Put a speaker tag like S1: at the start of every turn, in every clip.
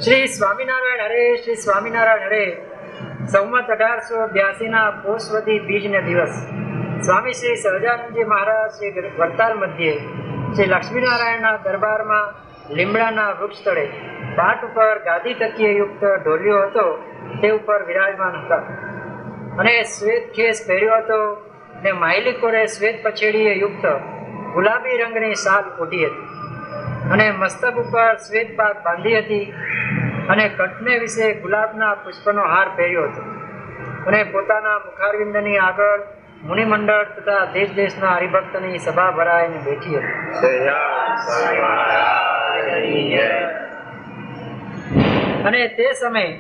S1: શ્રી સ્વામિનારાયણ હરે, શ્રી સ્વામિનારાયણ હરે. સંવત 1882 ના પોષવદી બીજને દિવસ સ્વામી શ્રી સહજાનંદજી મહારાજ શ્રી વડતાલ મધ્યે શ્રી લક્ષ્મીનારાયણના દરબારમાં લીમડાના વૃક્ષ તળે પાટ ઉપર ગાદી તકીએ યુક્ત ઢોલિયો હતો તે ઉપર વિરાજમાન હતા અને શ્વેત ખેસ પહેર્યો હતો ને માયલી કોરે શ્વેત પછેડીએ યુક્ત ગુલાબી રંગની શાલ ઓઢી હતી અને મસ્તક ઉપર શ્વેત પાક બાંધી હતી અને કંઠને વિશે ગુલાબના પુષ્પનો હાર પહેર્યો હતો અને પોતાના મુખારવિંદની આગળ મુનિમંડળ તથા દેશ દેશના હરિભક્તની સભા ભરાઈને બેઠી હતી. અને તે સમયે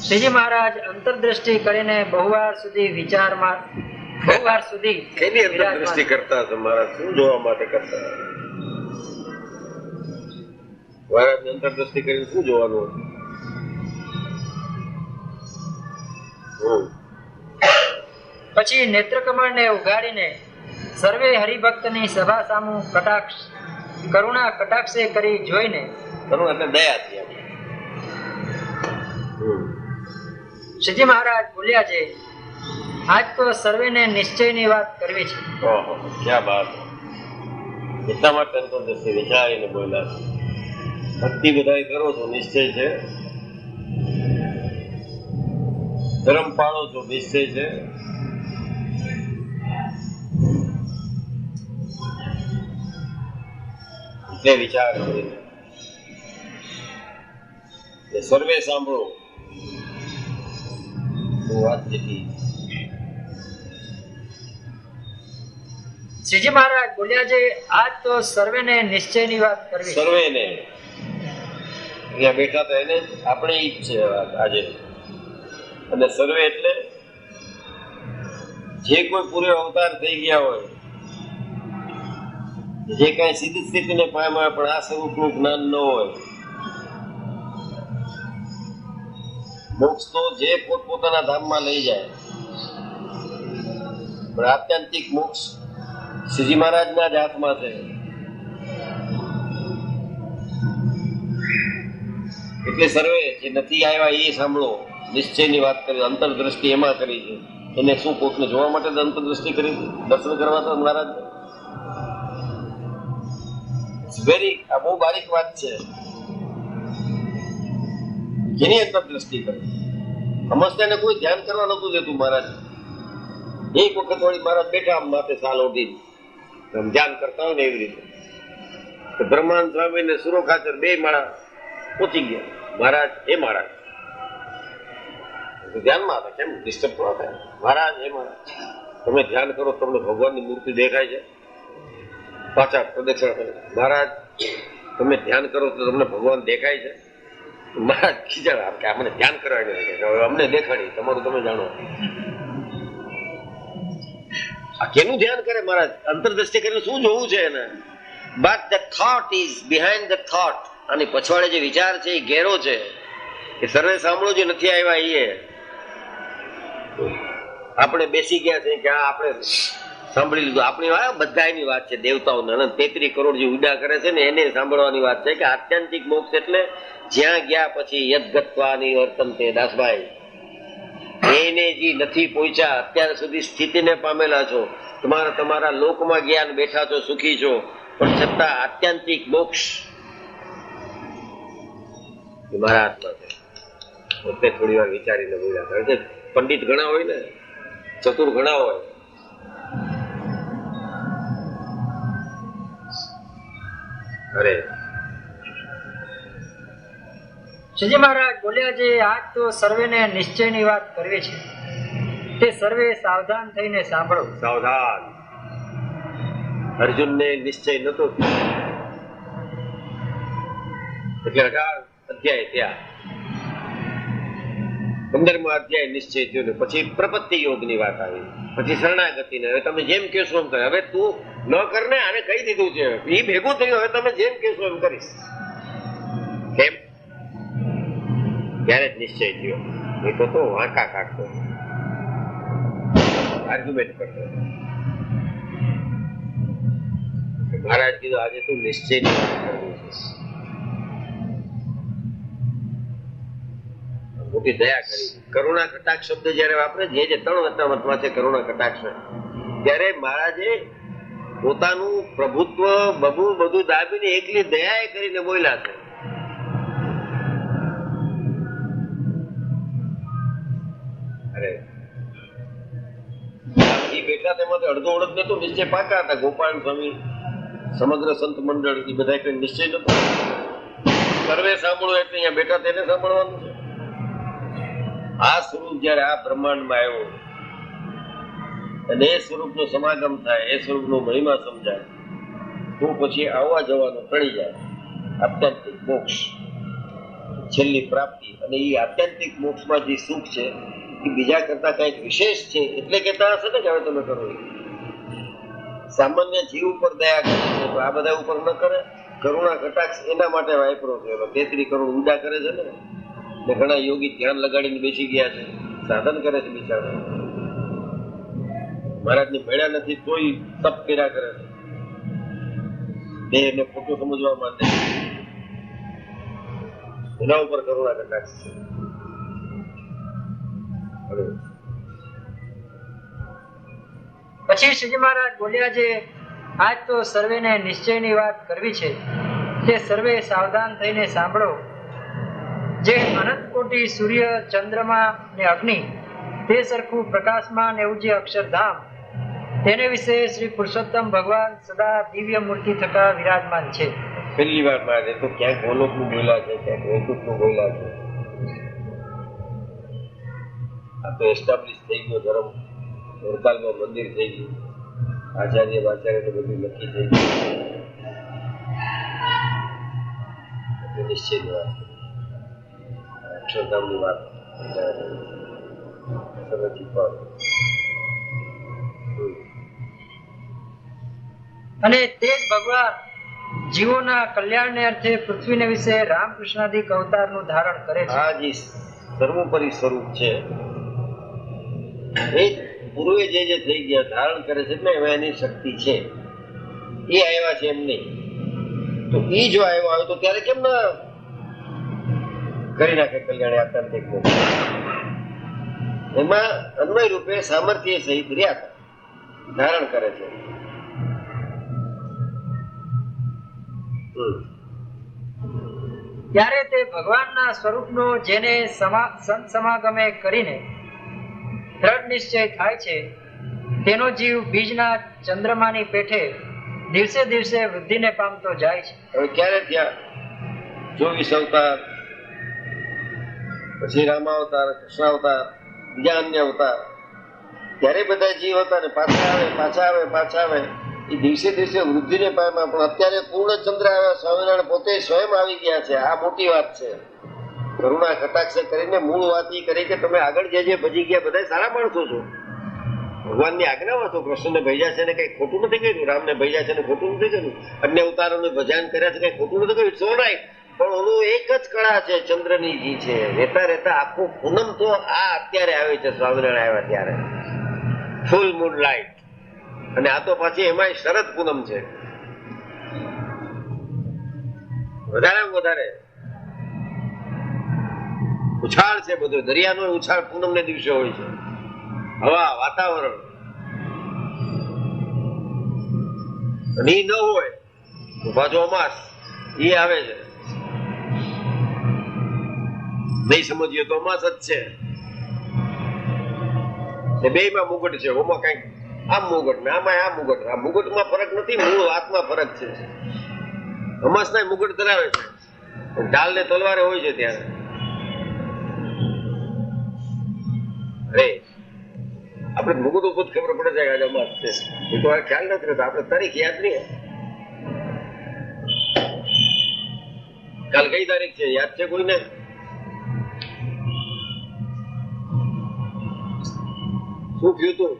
S1: શ્રીજી મહારાજ અંતરદ્રષ્ટિ કરીને બહુવાર સુધી
S2: કેની અંતરદ્રષ્ટિ કરતા હતા મહારાજ? શું જોવા માટે કરતા? મહારાજ અંતરદ્રષ્ટિ કરીને શું જોવાનું હતું?
S1: પછી નેત્રકમળને ઉગાડીને સર્વે હરિભક્તની સભા સામુ કરુણા કટાક્ષે કરી જોઈને
S2: દયા
S1: શ્રીજી મહારાજ બોલ્યા છે, આજ તો સર્વેને નિશ્ચયની વાત કરવી છે.
S2: ક્યાં બાત! એટલા માટે અંતરદ્રષ્ટિ વિચારીને બોલ્યા છે. ભક્તિ બધા કરો છો, નિશ્ચય છે. ધર્મ પાળો છો, નિશ્ચય છે. તે વિચાર કરીને સર્વે સાંભળો વાત જેથી
S1: શ્રીજી મહારાજ બોલ્યા છે, આજ તો સર્વેને નિશ્ચયની વાત કરવી.
S2: સર્વેને અહીંયા બેઠા તો એને આપણે ઈ જ છે આજે. અને સર્વે એટલે જે કોઈ પૂર્વ અવતાર થઈ ગયા હોય, જે કઈ સીધી સ્થિતિને પામ્યા પણ આ સ્વરૂપનું જ્ઞાન ન હોય, મોક્ષ તો જે પોતપોતાના ધામમાં લઈ જાય, પણ આત્યંતિક મોક્ષ શ્રીજી મહારાજના જ હાથમાં છે. એટલે સર્વે જે નથી આવ્યા એ સાંભળો, નિશ્ચયની વાત કરી. અંતરદ્રષ્ટિ એમાં કરી છે. એને શું કોકને જોવા માટે અંતરદ્રષ્ટિ કરી? દર્શન કરવા તો મહારાજ આ બહુ બારીક વાત છે. જેની અંતરદ્રષ્ટિ કરી સમજતાને કોઈ ધ્યાન કરવા નતું દેતું મહારાજ. એક વખત વળી મહારાજ બેઠા આમ માથે સાલ ઓઢી ધ્યાન કરતા હોય ને એવી રીતે બ્રહ્માંડ સ્વામી ને સુરો ખાચર બે માળા પહોંચી ગયા. મહારાજ એ મહારાજ ધ્યાનમાં હતા, કેમ ડિસ્ટર્બ થોડા થાય? મહારાજ એ મહારાજ તમે ધ્યાન કરો, તમને ભગવાનની મૂર્તિ દેખાય છે. પાછા પ્રદક્ષિણા કરે. મહારાજ તમે ધ્યાન કરો તો તમને ભગવાન દેખાય છે? મહારાજ ખીજાણા કે અમને ધ્યાન કરવા અમને દેખાડી, તમારું તમે જાણો. આ કેનું ધ્યાન કરે મહારાજ? અંતરદ્રષ્ટિ કરીને શું જોવું છે એને? But the thought is behind the thought. અને પછવાડે જે વિચાર છે એ ઘેરો છે. એ સર્વે સાંભળો જે નથી આવ્યા એ આપણે બેસી ગયા છે કે આપણે સાંભળી લીધું. આપણી બધાની વાત છે. દેવતાઓને 33 કરોડ જે ઉડા કરે છે ને એને સાંભળવાની વાત છે કે આત્યંતિક મોક્ષ એટલે જ્યાં ગયા પછી યદગત્વાની વર્તન તે દાસભાઈ એને જે નથી પહોંચ્યા અત્યાર સુધી સ્થિતિને પામેલા છો, તમારા લોકમાં જ્ઞાન બેઠા છો, સુખી છો, પણ છતાં આત્યંતિક મોક્ષ મારા હાથમાં છે. પોતે થોડી વાર વિચારીને બોલ્યા. કારણ કે પંડિત ઘણા હોય ને, ચતુર ઘણા હોય. અરે
S1: શ્રીજી મહારાજ બોલ્યા છે, આજ તો સર્વેને નિશ્ચયની વાત કરવી છે. તે સર્વે સાવધાન થઈને સાંભળો.
S2: સાવધાન. અર્જુનને નિશ્ચય નતો એટલે 18 અધ્યાય ત્યાં 15મા અધ્યાય નિશ્ચય થયો ને પછી પ્રપત્તિ યોગની વાત આવી, પછી શરણાગતિને. હવે તમે જેમ કહેશો એમ કરે. હવે તું ન કરને, આને કહી દીધું છે, એ ભેગું થયું. હવે તમે જેમ કહેશો એમ કરીશ. કેમ? ત્યારે જ નિશ્ચય થયો. એ તો વાંકા કાઢતો, આર્ગ્યુમેન્ટ કરતો. મહારાજ કીધું આજે તું નિશ્ચય મોટી દયા કરી. કરુણા કટાક્ષ શબ્દ જયારે વાપરે, જે 3 વચનામૃતમાં છે કરુણા કટાક્ષ, ત્યારે મહારાજે પોતાનું પ્રભુત્વ બધું દાબીને એકલી દયા કરીને બોલ્યા છે. અરે એ બેઠા તેમાંથી અડધો ઓળખ નતો, નિશ્ચય પાકા હતા. ગોપાલ સ્વામી, સમગ્ર સંત મંડળ, એ બધા કઈ નિશ્ચય નતો. સર્વે સાંભળો એટલે અહીંયા બેઠા તેને સાંભળવાનું છે. આ સ્વરૂપ જયારે આ બ્રહ્માંડમાં આવ્યો અને એ સ્વરૂપનો સમાગમ થાય, એ સ્વરૂપનો મહિમા સમજાય, તો પછી આવવા જવાનું ટળી જાય. આત્યંતિક મોક્ષ, છેલ્લી પ્રાપ્તિ. અને એ આત્યંતિક મોક્ષમાં જે સુખ છે એ બીજા કરતા કઈક વિશેષ છે એટલે કહેતા હશે ને કે હવે તમે કરો. સામાન્ય જીવ ઉપર દયા કરે છે તો આ બધા ઉપર ન કરે. કરુણા કટાક્ષ એના માટે વાપરો છે. 33 કરોડ ઊંડા કરે છે ને ઘણા યોગી ધ્યાન લગાડીને બેસી ગયા છે, સાધન કરે છે બિચારા. મહારાજને મળ્યા નથી તોય તપ કર્યા કરે છે, દેહને ખોટું સમજવા માંડે. એના ઉપર કરુણા કટાક્ષ છે.
S1: પછી શ્રીજી મહારાજ બોલ્યા છે, આજ તો સર્વેને નિશ્ચયની વાત કરવી છે, તે સર્વે સાવધાન થઈને સાંભળો. જે અનંત કોટી સૂર્ય, ચંદ્રમા ને અગ્નિ તે સરખું પ્રકાશમાન એવું જે અક્ષરધામ, તેને વિશે શ્રી પુરુષોત્તમ ભગવાન સદા દિવ્ય મૂર્તિ થતા વિરાજમાન છે.
S2: પહેલી વાર મહારાજ તો ક્યાંક ગોલોકનું બોલ્યા છે, ક્યાંક વૈકુંઠનું બોલ્યા છે. આ તો એસ્ટાબ્લિશ થઈ ગયો ધર્મ. વડતાલમાં મંદિર થઈ ગયું, આચાર્ય વાચાર્ય તો બધું નક્કી થઈ ગયું. નિશ્ચયની વાત, અક્ષરધામની વાત.
S1: અને તે જ ભગવાન જીવોના કલ્યાણને અર્થે પૃથ્વીને વિશે રામકૃષ્ણાદિક અવતારનું ધારણ કરે છે.
S2: આ જે સર્વોપરી સ્વરૂપ છે એ પૂર્વે જે થઈ ગયા ધારણ કરે છે, એટલે એમાં એની શક્તિ છે. એ આવ્યા છે એમ નહીં તો એ જો આવ્યો હોય તો ત્યારે કેમ ના કરી નાખે કલ્યાણ આત્યંતિક મોક્ષ. એમાં અન્વય રૂપે સામર્થ્ય સહિત રહ્યા ધારણ કરે છે.
S1: ત્યારે તે ભગવાનના સ્વરૂપનો જેને સંત સમાગમે કરીને દ્રઢ નિશ્ચય થાય છે, તેનો જીવ બીજના ચંદ્રમાની પેઠે દિવસે દિવસે વૃદ્ધિને પામતો જાય છે.
S2: હવે ક્યારે થયા 24 અવતાર, પછી રામાવતાર, કૃષ્ણાવતાર, બીજા અન્ય અવતાર, ત્યારે બધા જીવ હતા ને પાછા આવે. એ દિવસે દિવસે વૃદ્ધિને પામ્યા. પણ અત્યારે પૂર્ણ ચંદ્ર આવ્યા, સ્વામિનારાયણ પોતે સ્વયં આવી ગયા છે. આ મોટી વાત છે. કરુણા કટાક્ષ કરીને મૂળ વાત એ કરી કે તમે આગળ જે ભજી ગયા બધા સારા માણસો છો, ભગવાનની આજ્ઞામાં છો. કૃષ્ણને ભેજા છે ને કઈ ખોટું નથી કર્યું, રામને ભેજા છે ને ખોટું નથી કર્યું, અન્ય અવતારોનું ભજન કર્યા છે કઈ ખોટું નથી કર્યું. સો રાઈટ. પણ ઓનું એક જ કળા છે ચંદ્રની જી છે. રહેતા આખું પૂનમ તો આ અત્યારે આવે છે, સ્વામિનારાયણ આવ્યા ત્યારે ફૂલ મૂન લાઈટ. અને આ તો પાછી એમાં શરદ પૂનમ છે. વધારે ઉછાળ છે બધો. દરિયાનો ઉછાળ પૂનમ ને દિવસે હોય છે. હવા, વાતાવરણ. અને એ ન હોય તો પાછો અમાસ એ આવે છે. નહીં સમજીએ તો અમાસ જ છે. બે માં મુગટ છે. ઓમાં કઈક આમ મુગટ ને આમાં આ મુગટ. આ મુગટમાં ફરક નથી, મૂળ વાતમાં ફરક છે. અમાસ ના મુગટ ધરાવે છે, ઢાલ ને તલવારે હોય છે ત્યારે. અરે આપણે મુગટ ઉપર ખબર પડે છે કે આજે અમાસ છે. એ તો ખ્યાલ નથી રહેતો. આપણે તારીખ યાદ નહીં. કાલ કઈ તારીખ છે યાદ છે કોઈને? શું થયું હતું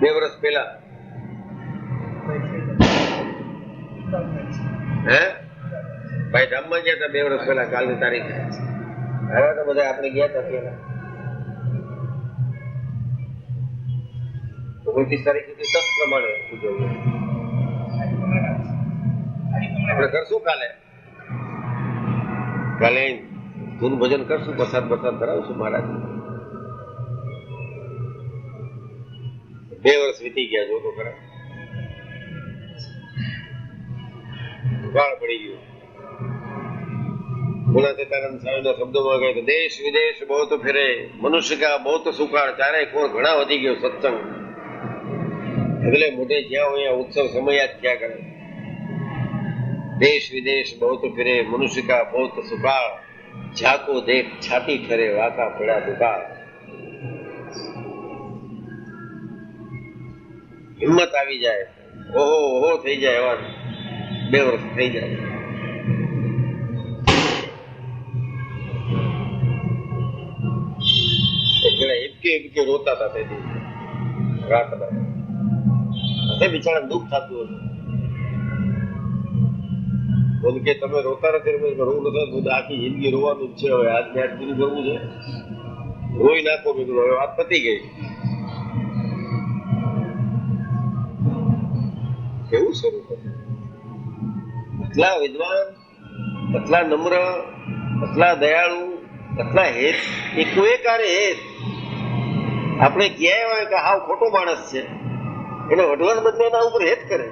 S2: 2 વર્ષ પહેલા? હે ભાઈ ધામમાં ગયા હતા 2 વર્ષ પહેલા. કાલની તારીખ આવ્યા હતા બધા, આપણે ગયા હતા પેલા 29 તારીખ સુધી તપ પ્રમાણે ઉજવવું. આપણે કરશું કાલે. ધૂન ભજન કરશું, પ્રસાદ કરાવશું મહારાજ. 2 વર્ષ વીતી ગયા, જો તો ખરા ગાળ પડી ગયું. ગુણાતીતાનંદ સ્વામીના શબ્દોમાં કહે કે દેશ વિદેશ બહુ ફિરે, મનુષ્ય કા બહુ સુકાળ, ચારે કોણ ઘણા વધી ગયો સત્સંગ. એટલે મોઢે જ્યાં હોય ઉત્સવ સમય જ થયા કરે. દેશ વિદેશ બહુ ફિરે, મનુષ્ય કા બહુ સુકાળ, ઝાકો દેખ છાતી ઠરે, વાકા પડ્યા દુકાળ. હિંમત આવી જાય, ઓહો ઓહો થઈ જાય, એવા 2 વર્ષ થઈ જાય. હિબકે રોતા હતા તે રાતના. બિચારા દુઃખ થતું હતું કે તમે રોતા નથી, રોવું નથી, આખી જિંદગી રોવાનું જ છે, હવે આજ ને આજ પૂરું કરવું છે, રોઈ નાખો. મેં કીધું હવે વાત પતી ગઈ. કેવું શરૂ કર્યું, એટલા વિદ્વાન, એટલા નમ્ર, એટલા દયાળુ, એટલા હેત, એકારે હેત. આપણે ક્યાંય હોય કે હાવ ખોટો માણસ છે એને વઢવાને બદલે એના ઉપર હેત કરે,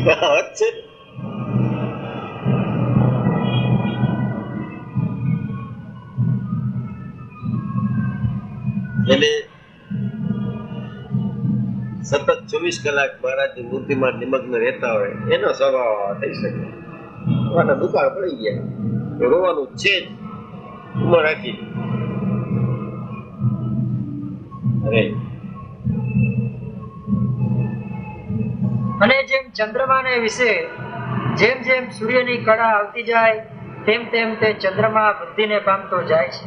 S2: હદ છે. એટલે સતત 24 કલાક મહારાજની મૂર્તિમાં નિમગ્ન રહેતા હોય એનો સ્વભાવ થઈ શકે. દુકાળ પડી ગયા, રોવાનું છે જ, ઉંમર રાખી.
S1: અને જેમ ચંદ્રમાને વિશે જેમ જેમ સૂર્યની કળા આવતી જાય તેમ તેમ તે ચંદ્રમા વૃદ્ધિને પામતો જાય છે.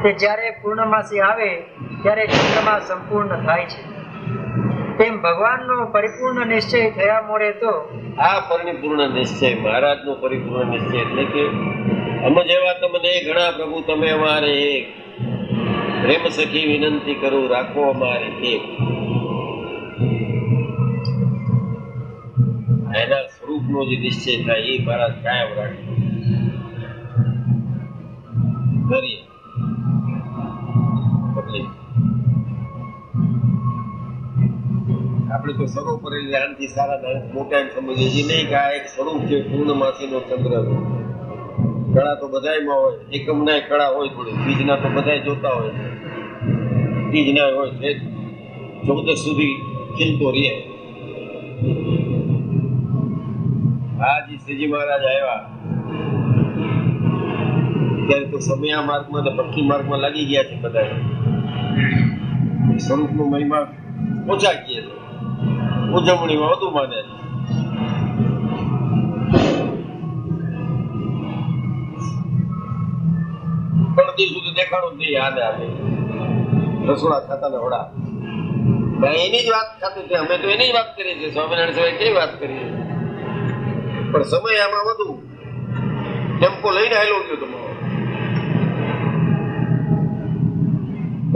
S1: તે જ્યારે પૂર્ણમાસી આવે ત્યારે ચંદ્રમા સંપૂર્ણ થાય છે. તેમ ભગવાનનો પરિપૂર્ણ નિશ્ચય થયા મોડે તો
S2: આ પરિપૂર્ણ નિશ્ચય, મહારાજનો પરિપૂર્ણ નિશ્ચય એટલે કે અમે જેવા તમને ઘણા પ્રભુ તમે અમારે એક, પ્રેમ સખી વિનંતી કરું રાખો અમારે એક. એના સ્વરૂપનો જે નિશ્ચય થાય એ મહારાજ કાયમ રાખે. આપણે તો સરોપરી જ્ઞાનથી સારા મોટા સમજીએ છીએ નહીં કે આ એક સ્વરૂપ છે પૂર્ણમાસીનો ચંદ્ર. કળા તો બધાયમાં હોય, એકમના કળા હોય થોડી, બીજના તો બધાય જોતા હોય, બીજના હોય છે 14 સુધી ખીલતો રહે. આજે શ્રીજી મહારાજ આવ્યા ત્યારે તો સમયા માર્ગમાં અને ભક્તિ માર્ગમાં લાગી ગયા છે બધા. સ્વરૂપનો મહિમા ઓછા કીએ છે, ઉજવણીમાં વધુ માને છે. પણ સુધી દેખાડું જ નહીં. આને આવે રસોડા ખાતા ને વડા એની જ વાત થતી હતી. અમે તો એની જ વાત કરીએ છીએ, સ્વામિનારાયણ સિવાય કઈ વાત કરીએ. પણ સમય આમાં વધુ ટેમ્પો લઈને આવેલો ગયો તમારો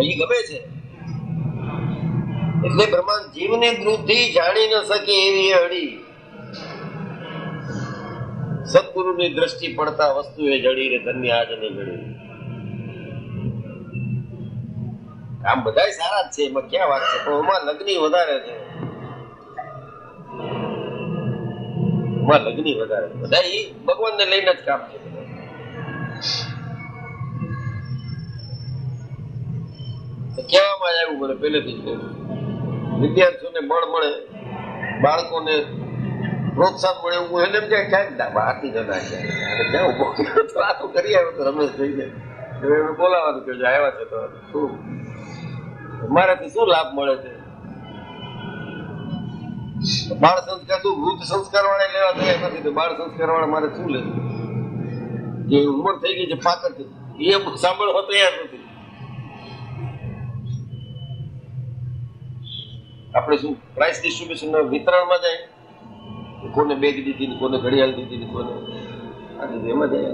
S2: એ ગમે છે. એટલે બ્રહ્માંડ જીવની વૃદ્ધિ જાણી ન શકે એવી અડી, સદગુરુની દ્રષ્ટિ પડતા વસ્તુ એ જડી રે ધન્ય આજ નહીં જડી. આમ બધા સારા જ છે, એમાં ક્યાં વાત છે, પણ એમાં લગ્ની વધારે છે. એમાં લગ્ની વધારે બધા એ ભગવાનને લઈને જ કામ છે. કહેવામાં આવ્યું મને પહેલેથી જ, વિદ્યાર્થીઓને બળ મળે, બાળકોને પ્રોત્સાહન મળે એવું એને એમ જાય ક્યાંક આટલી જણા ક્યાં ઉભો આ તો કરી આવ્યો તો રમેશ જઈને એને બોલાવાનું કે આવ્યા છે તો શું મારાથી શું લાભ મળે છે. બાળ સંસ્કાર તો વૃદ્ધ સંસ્કાર વાળા લેવા તૈયાર નથી, તો બાળ સંસ્કાર વાળા મારે શું લે, જે ઉંમર થઈ ગઈ છે પાકર એ સાંભળવા તૈયાર નથી. આપણે શું પ્રાઇસ ડિસ્ટ્રીબ્યુશન વિતરણમાં જાય, કોને બેગ દીધી, કોને ઘડિયાળ દીધી, કોને આ દીધી, એમાં જાય.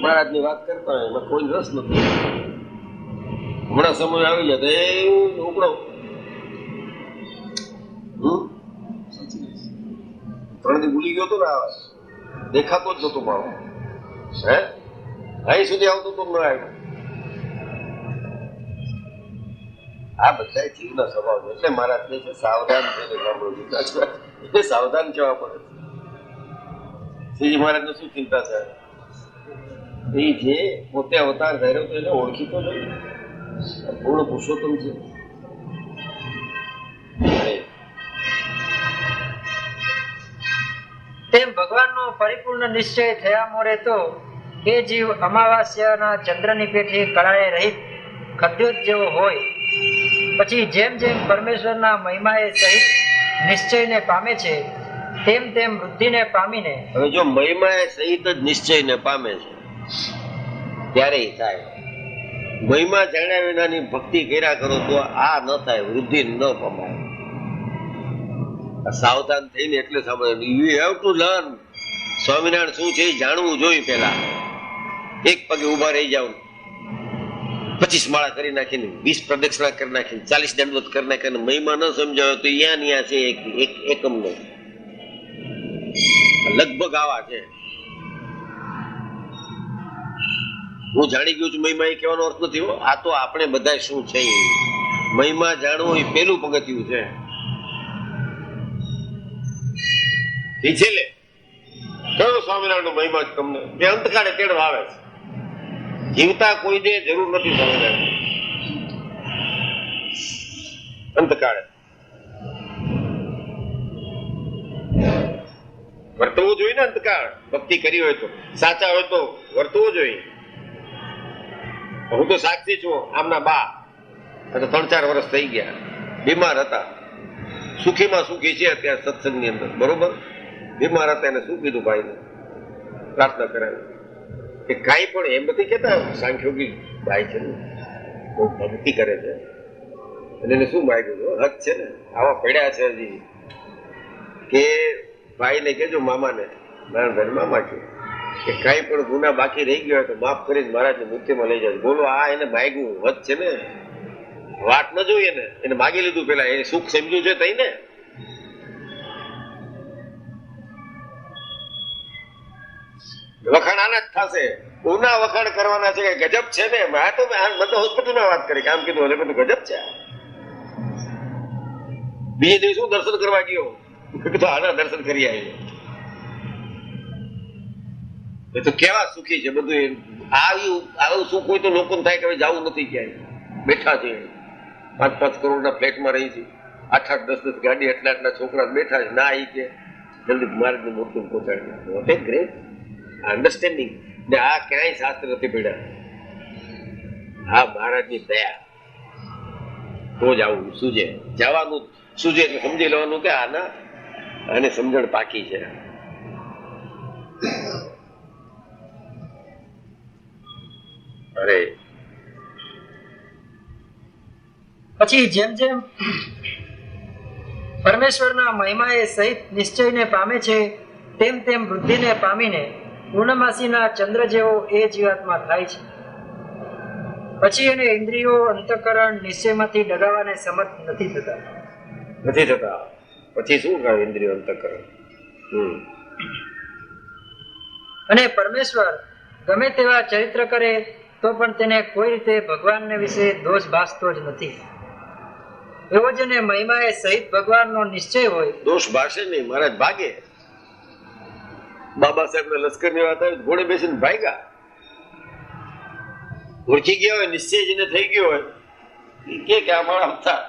S2: મહારાજની વાત કરતા હોય એમાં કોઈ રસ નથી. હમણાં સમય આવી જાય તો એ ઉપડો 3 દી ભૂલી ગયો હતો ને, દેખાતો જ નતો મારો. હે અહીં સુધી આવતું તો ન આવ્યું. આ બધા જીવના સ્વભાવ છે. એટલે મારા કહે છે સાવધાન થઈને સાંભળવું. એટલે સાવધાન કેવા પડે છે. શ્રીજી મહારાજને શું ચિંતા છે? એ જે પોતે અવતાર ધાર્યો તો એને ઓળખી તો નહીં. પૂર્ણ પુરુષોત્તમ છે.
S1: તેમ ભગવાનનો પરિપૂર્ણ નિશ્ચય થયા મોરે તો એ જીવ અમાવાસ્યાના ચંદ્રની પેઠે કળાએ રહિત ખદ્યોત જેવો હોય. પછી જેમ જેમ પરમેશ્વરના મહિમાએ સહિત નિશ્ચયને પામે છે તેમ તેમ વૃદ્ધિને પામીને.
S2: હવે જો મહિમા સહિત જ નિશ્ચયને પામે છે ત્યારે થાય. મહિમા જાણ્યા વિનાની ભક્તિ કર્યા કરો તો આ ન થાય, વૃદ્ધિ ન પામાય. સાવધાન થઈને એટલે સાંભળે. You have to learn. Swaminarayan શું છે એ જાણવું જોઈએ. પેલા એક પગે ઉભા રહી જાવ, 25 માળા કરી નાખીને, 20 પ્રદક્ષિણા કરી નાખીને, 40 દંડવત કરી નાખીને મહિમા ન સમજાવે તો અહીંયા છે એકમ નો લગભગ આવા છે. હું જાણી ગયું છું મહિમા એ કહેવાનો અર્થ નથી. આ તો આપણે બધા શું છે મહિમા જાણવું એ પેલું પગથિયું છે. છેલ્લે કયો સ્વામિનારાયણ નો મહિમા તમને તે અંતકાળે તેડવા આવે છે. જીવતા કોઈને જરૂર નથી સ્વામિનારાયણ. અંતકાળે વર્તવું જોઈએ ને. અંતકાળ ભક્તિ કરી હોય તો, સાચા હોય તો વર્તવું જોઈએ. હું તો સાક્ષી છું. આમના બા 3-4 વર્ષ થઈ ગયા, બીમાર હતા. સુખીમાં સુખી છે અત્યારે સત્સંગની અંદર. બરોબર, બીમાર હતા. એને શું કીધું ભાઈને? પ્રાર્થના કરાવી કે કાંઈ પણ એમ નથી કેતા સાંખ્યોગી ભાઈ છે ને, બહુ ભક્તિ કરે છે. અને એને શું માગ્યું? હક છે ને, આવા પડ્યા છે હજી કે ભાઈને કેજો, મામાને, નારાયણભાઈ મામા છે, કે કાંઈ પણ ગુના બાકી રહી ગયો હોય તો માફ કરીને મહારાજની મૂર્તિમાં લઈ જાય. બોલો, આ એને માગ્યું હક છે ને, વાત ન જોઈએ ને. એને માગી લીધું. પેલા એને સુખ સમજ્યું છે તઈ ને. વખાણ આના જ થશે. ઉના વખાણ કરવાના છે કે ગજબ છે ને. આ તો મને હોસ્પિટલમાં વાત કરી, કામ કીધું એટલે બધું ગજબ છે. બીજે દિવસ હું દર્શન કરવા ગયો, આના દર્શન કરી આવ્યો. એ તો કેવા સુખી છે બધું. આવું સુખ હોય તો લોકોને થાય કે હવે જવું નથી ક્યાંય. બેઠા છે 5-5 કરોડના ફ્લેટમાં રહી છે, 8-8, 10-10 ગાડી, આટલા છોકરા બેઠા છે. ના એ કે જલ્દી મહારાજની મૂર્તિ પહોંચાડી. વોટ એ ગ્રેટ અન્ડરસ્ટેન્ડિંગ. ને આ ક્યાંય શાસ્ત્ર નથી પડ્યા. હા, મહારાજની દયા તો જ આવું સૂજે. જવાનું સૂજે એટલે સમજી લેવાનું કે આને સમજણ પાકી છે. અરે
S1: પછી જેમ જેમ પરમેશ્વરના મહિમાએ સહિત નિશ્ચયને પામે છે તેમ તેમ વૃદ્ધિને પામીને પૂર્ણમાસીના ચંદ્ર જેવો એ જીવાત્મા થાય છે. પછી એને ઇન્દ્રિયો, અંતઃકરણ નિશ્ચયમાંથી ડગાવવાને સમર્થ નથી થતા.
S2: પછી શું કહે? ઇન્દ્રિયો, અંતઃકરણ.
S1: અને પરમેશ્વર ગમે તેવા ચરિત્ર કરે તો પણ તેને કોઈ રીતે ભગવાનને વિશે દોષ ભાસતો જ નથી. એવો જ એને મહિમાએ સહિત ભગવાનનો નિશ્ચય હોય.
S2: દોષ ભાષે નહીં, મહારાજ ભાગે. બાબા સાહેબ ના લશ્કર ની વાત આવે, ઘોડે બેસીને ભાગ્યા. ઓળખી ગયા હોય, નિશ્ચય જેને થઈ ગયો હોય, કે આ મારા હતા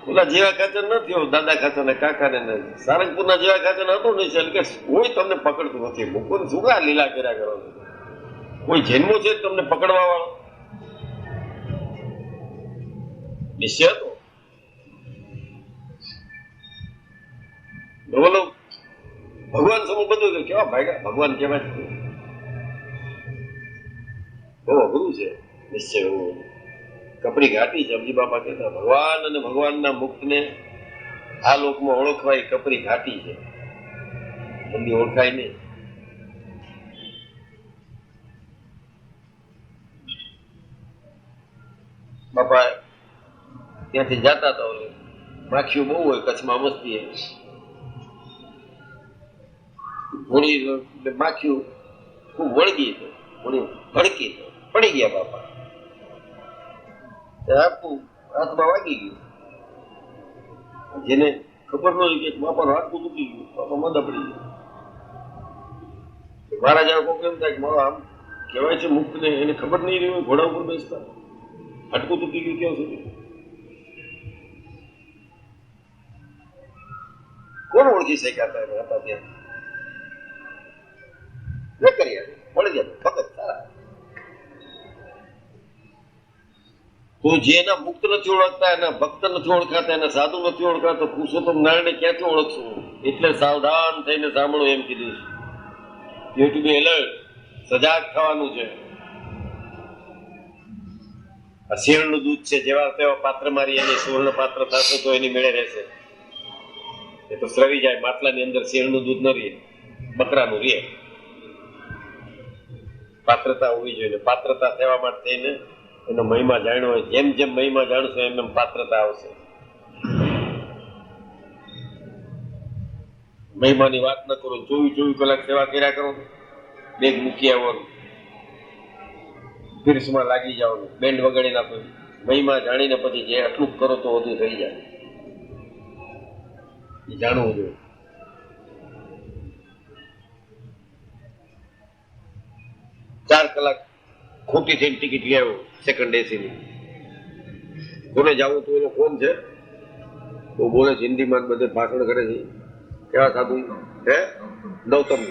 S2: ઓલા જેવા ખાચર નથી હોય, દાદા ખાચર ને કાકા ને સારંગપુર ના જેવા ખાચર હતું નહીં કે કોઈ તમને પકડતું નથી. મૂકો શું કા લીલા કર્યા કરો? કોઈ જન્મો છે તમને પકડવા વાળો? નિશ્ચય હતો. બોલો, ભગવાન સમૂહ બધું કેવા ભાગ્યા. ભગવાન કેવા છે? બહુ અઘરું છે નિશ્ચય. કપરી ઘાટી છે. અબજી બાપા કહેતા ભગવાન અને ભગવાનના મુક્તને આ લોકમાં ઓળખવા એ કપરી ઘાટી છે. જલ્દી ઓળખાય નહીં. બાપા ત્યાંથી જતા હતા, માખીઓ બહુ હોય કચ્છમાં, મસ્તી ઘોડી માખીઓ ખૂબ વળગી છે. ભડકી પડી ગયા બાપા, હાથમાં વાગી ગયું. જેને ખબર ન હોય કે બાપાનું હાથું તૂટી ગયું, બાપા મદા પડી ગયા. મારા જેવા કોક એમ થાય કે મારો આમ કહેવાય છે મુક્ત ને, એને ખબર નહીં રહી ઘોડા ઉપર બેસતા હાટકું તૂટી ગયું ક્યાં સુધી. કોણ ઓળખી શક્યા હતા ત્યાં? ન કરી મળી ગયા ફક્ત સારા. તો જેના મુક્ત નથી ઓળખતા, એના ભક્ત નથી ઓળખાતા, એના સાધુ નથી ઓળખાતો, પુરુષોત્તમ નારાયણને ક્યાંથી ઓળખશું? એટલે સાવધાન થઈને સાંભળો એમ કીધું છે. યુ ટુ બી એલર્ટ, સજાગ થવાનું છે. આ શેરનું દૂધ છે, જેવા તેવા પાત્ર મારી એને સુવર્ણ પાત્ર થશે તો એની મેળે રહેશે. એ તો સ્રવી જાય, માટલાની અંદર શેરનું દૂધ ન રહે, બકરાનું રહે. પાત્રતા હોવી જોઈએ. પાત્રતા થવા માટે થઈને એનો મહિમા જાણ્યો હોય, જેમ જેમ મહિમા જાણશો એમ એમ પાત્રતા આવશે. મહિમાની વાત ન કરો, 24 કલાક સેવા કર્યા કરો, બેગ મૂકી આવવાનું, પીરસમાં લાગી જવાનું, બેન્ડ વગાડી નાખો. મહિમા જાણીને પછી જે આટલું કરો તો વધુ થઈ જાય, એ જાણવું જોઈએ. ચાર કલાક ખોટી થઈને ટિકિટ લઈ આવ્યો સેકન્ડ એસી ની. કોને જવું તો એનો કોણ છે? તો બોલે છે હિન્દીમાં, બધે ભાષણ કરે છે. કેવા સાધુ હે? ગૌતમ.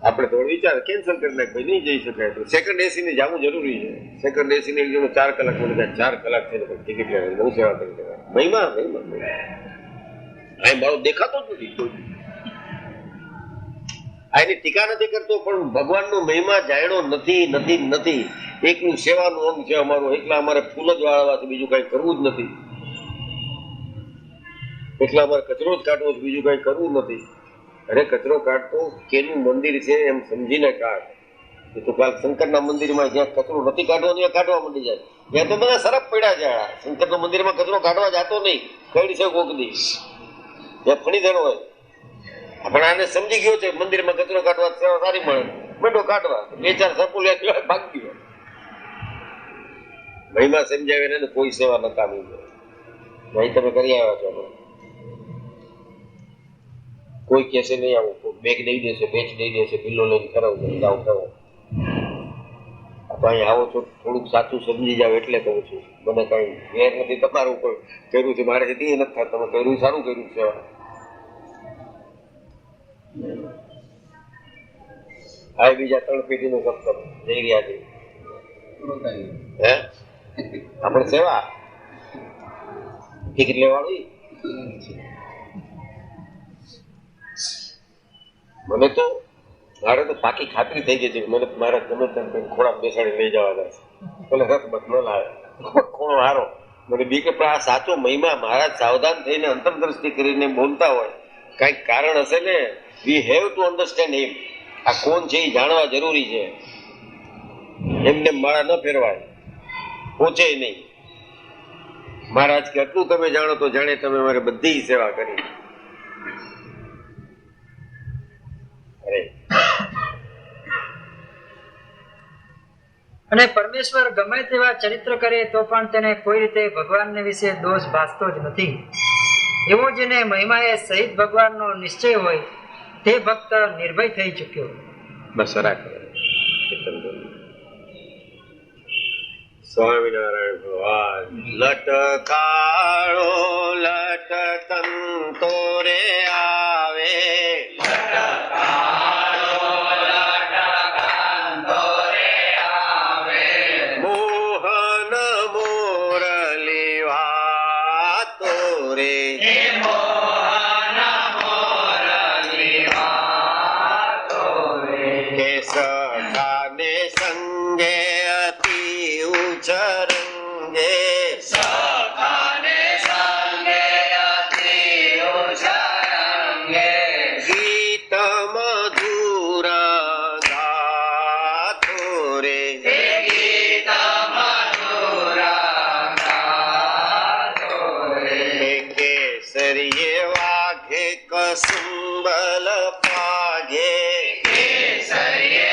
S2: આપણે થોડો વિચાર કેન્સલ કરી નાખ, ભાઈ નહીં જઈ શકાય તો સેકન્ડ એસી ને જવું જરૂરી છે. સેકન્ડ એસી ને 4 કલાક બોલે 4 કલાક થઈને ટિકિટ લેવાની, બહુ સેવા કરી દેવાય. મહિમા અહીં મારો દેખાતો જ નથી. એની ટીકા નથી કરતો, પણ ભગવાનનો મહિમા જાણ્યો નથી. એકલું સેવાનું અંગ છે અમારું, એકલા અમારે ફૂલ જ વાળવા છે, બીજું કઈ કરવું જ નથી. એકલા અમારે કચરો જ કાઢવો છે, બીજું કઈ કરવું નથી. અરે કચરો કાઢતો કેનું મંદિર છે એમ સમજીને કાઢ. એ તો કાલ શંકરના મંદિરમાં જ્યાં કચરો નથી કાઢવો ત્યાં કાઢવા માંડી જાય. ત્યાં તો બધા સરપ પડ્યા છે. શંકરના મંદિરમાં કચરો કાઢવા જતો નહીં, કઈ છે કોક દી ત્યાં ફણીધર હોય. પણ આને સમજી ગયો છે મંદિરમાં કચરો કાઢવા સેવા સારી મળે, બેઠો કાઢવા 2-4 સપુ લે ભાગી ગયો. મહિમા સમજાવે ને કોઈ સેવા નકામી નહીં. તમે કરી આવ્યા છો, કોઈ કેસે નહીં આવું, બેગ દઈ દેશે, પેચ દઈ દેશે, પિલ્લો લઈને કરાવજો, જાઓ કરો. અહીં આવો છો થોડુંક સાચું સમજી જાવ એટલે કહું છું. મને કઈ વેર નથી તમારું ઉપર કર્યું છે, મારે નથી થતા. તમે કર્યું સારું કર્યું છે. આ બીજા 3 પેઢીનું સપ્તમ જઈ રહ્યા છે. હે આપણે સેવા ટિકિટ લેવાળી. મને તો મારે તો પાકી ખાતરી થઈ ગઈ છે કે મને મારા ગમે તેમ ખોરાક બેસાડી લઈ જવાના છે. ભલે રસ બસ ન લાવે, ખોણો હારો. મને બી કે આ સાચો મહિમા મહારાજ સાવધાન થઈને અંતરદ્રષ્ટિ કરીને બોલતા હોય, કઈક કારણ હશે ને. વી હેવ ટુ અન્ડરસ્ટેન્ડ હિમ. આ કોણ છે એ જાણવા જરૂરી છે. એમને માળા ન ફેરવાય, પહોંચે નહીં. મહારાજ કે આટલું તમે જાણો તો જાણે તમે મારે બધી સેવા કરી.
S1: અને પરમેશ્વર ગમે તેવા ચરિત્ર કરે તો પણ તેને કોઈ રીતે ભગવાનને વિશે દોષ ભાસતો જ નથી. એવો જેને મહિમાએ સહિત ભગવાનનો નિશ્ચય હોય તે ભક્ત નિર્ભય થઈ ચુક્યો.
S2: બસ સ્વામિનારાયણ ભગવાન. લટકાળો લટકંતો રે આવે, મોહન મોરલી વાતો રે, કે સખાને સંગે અતિ ઉછરંગે, ગીત મધુર ગાતો રે, કેસરીએ વાઘે કસુંબલ પાઘે, કેસરીએ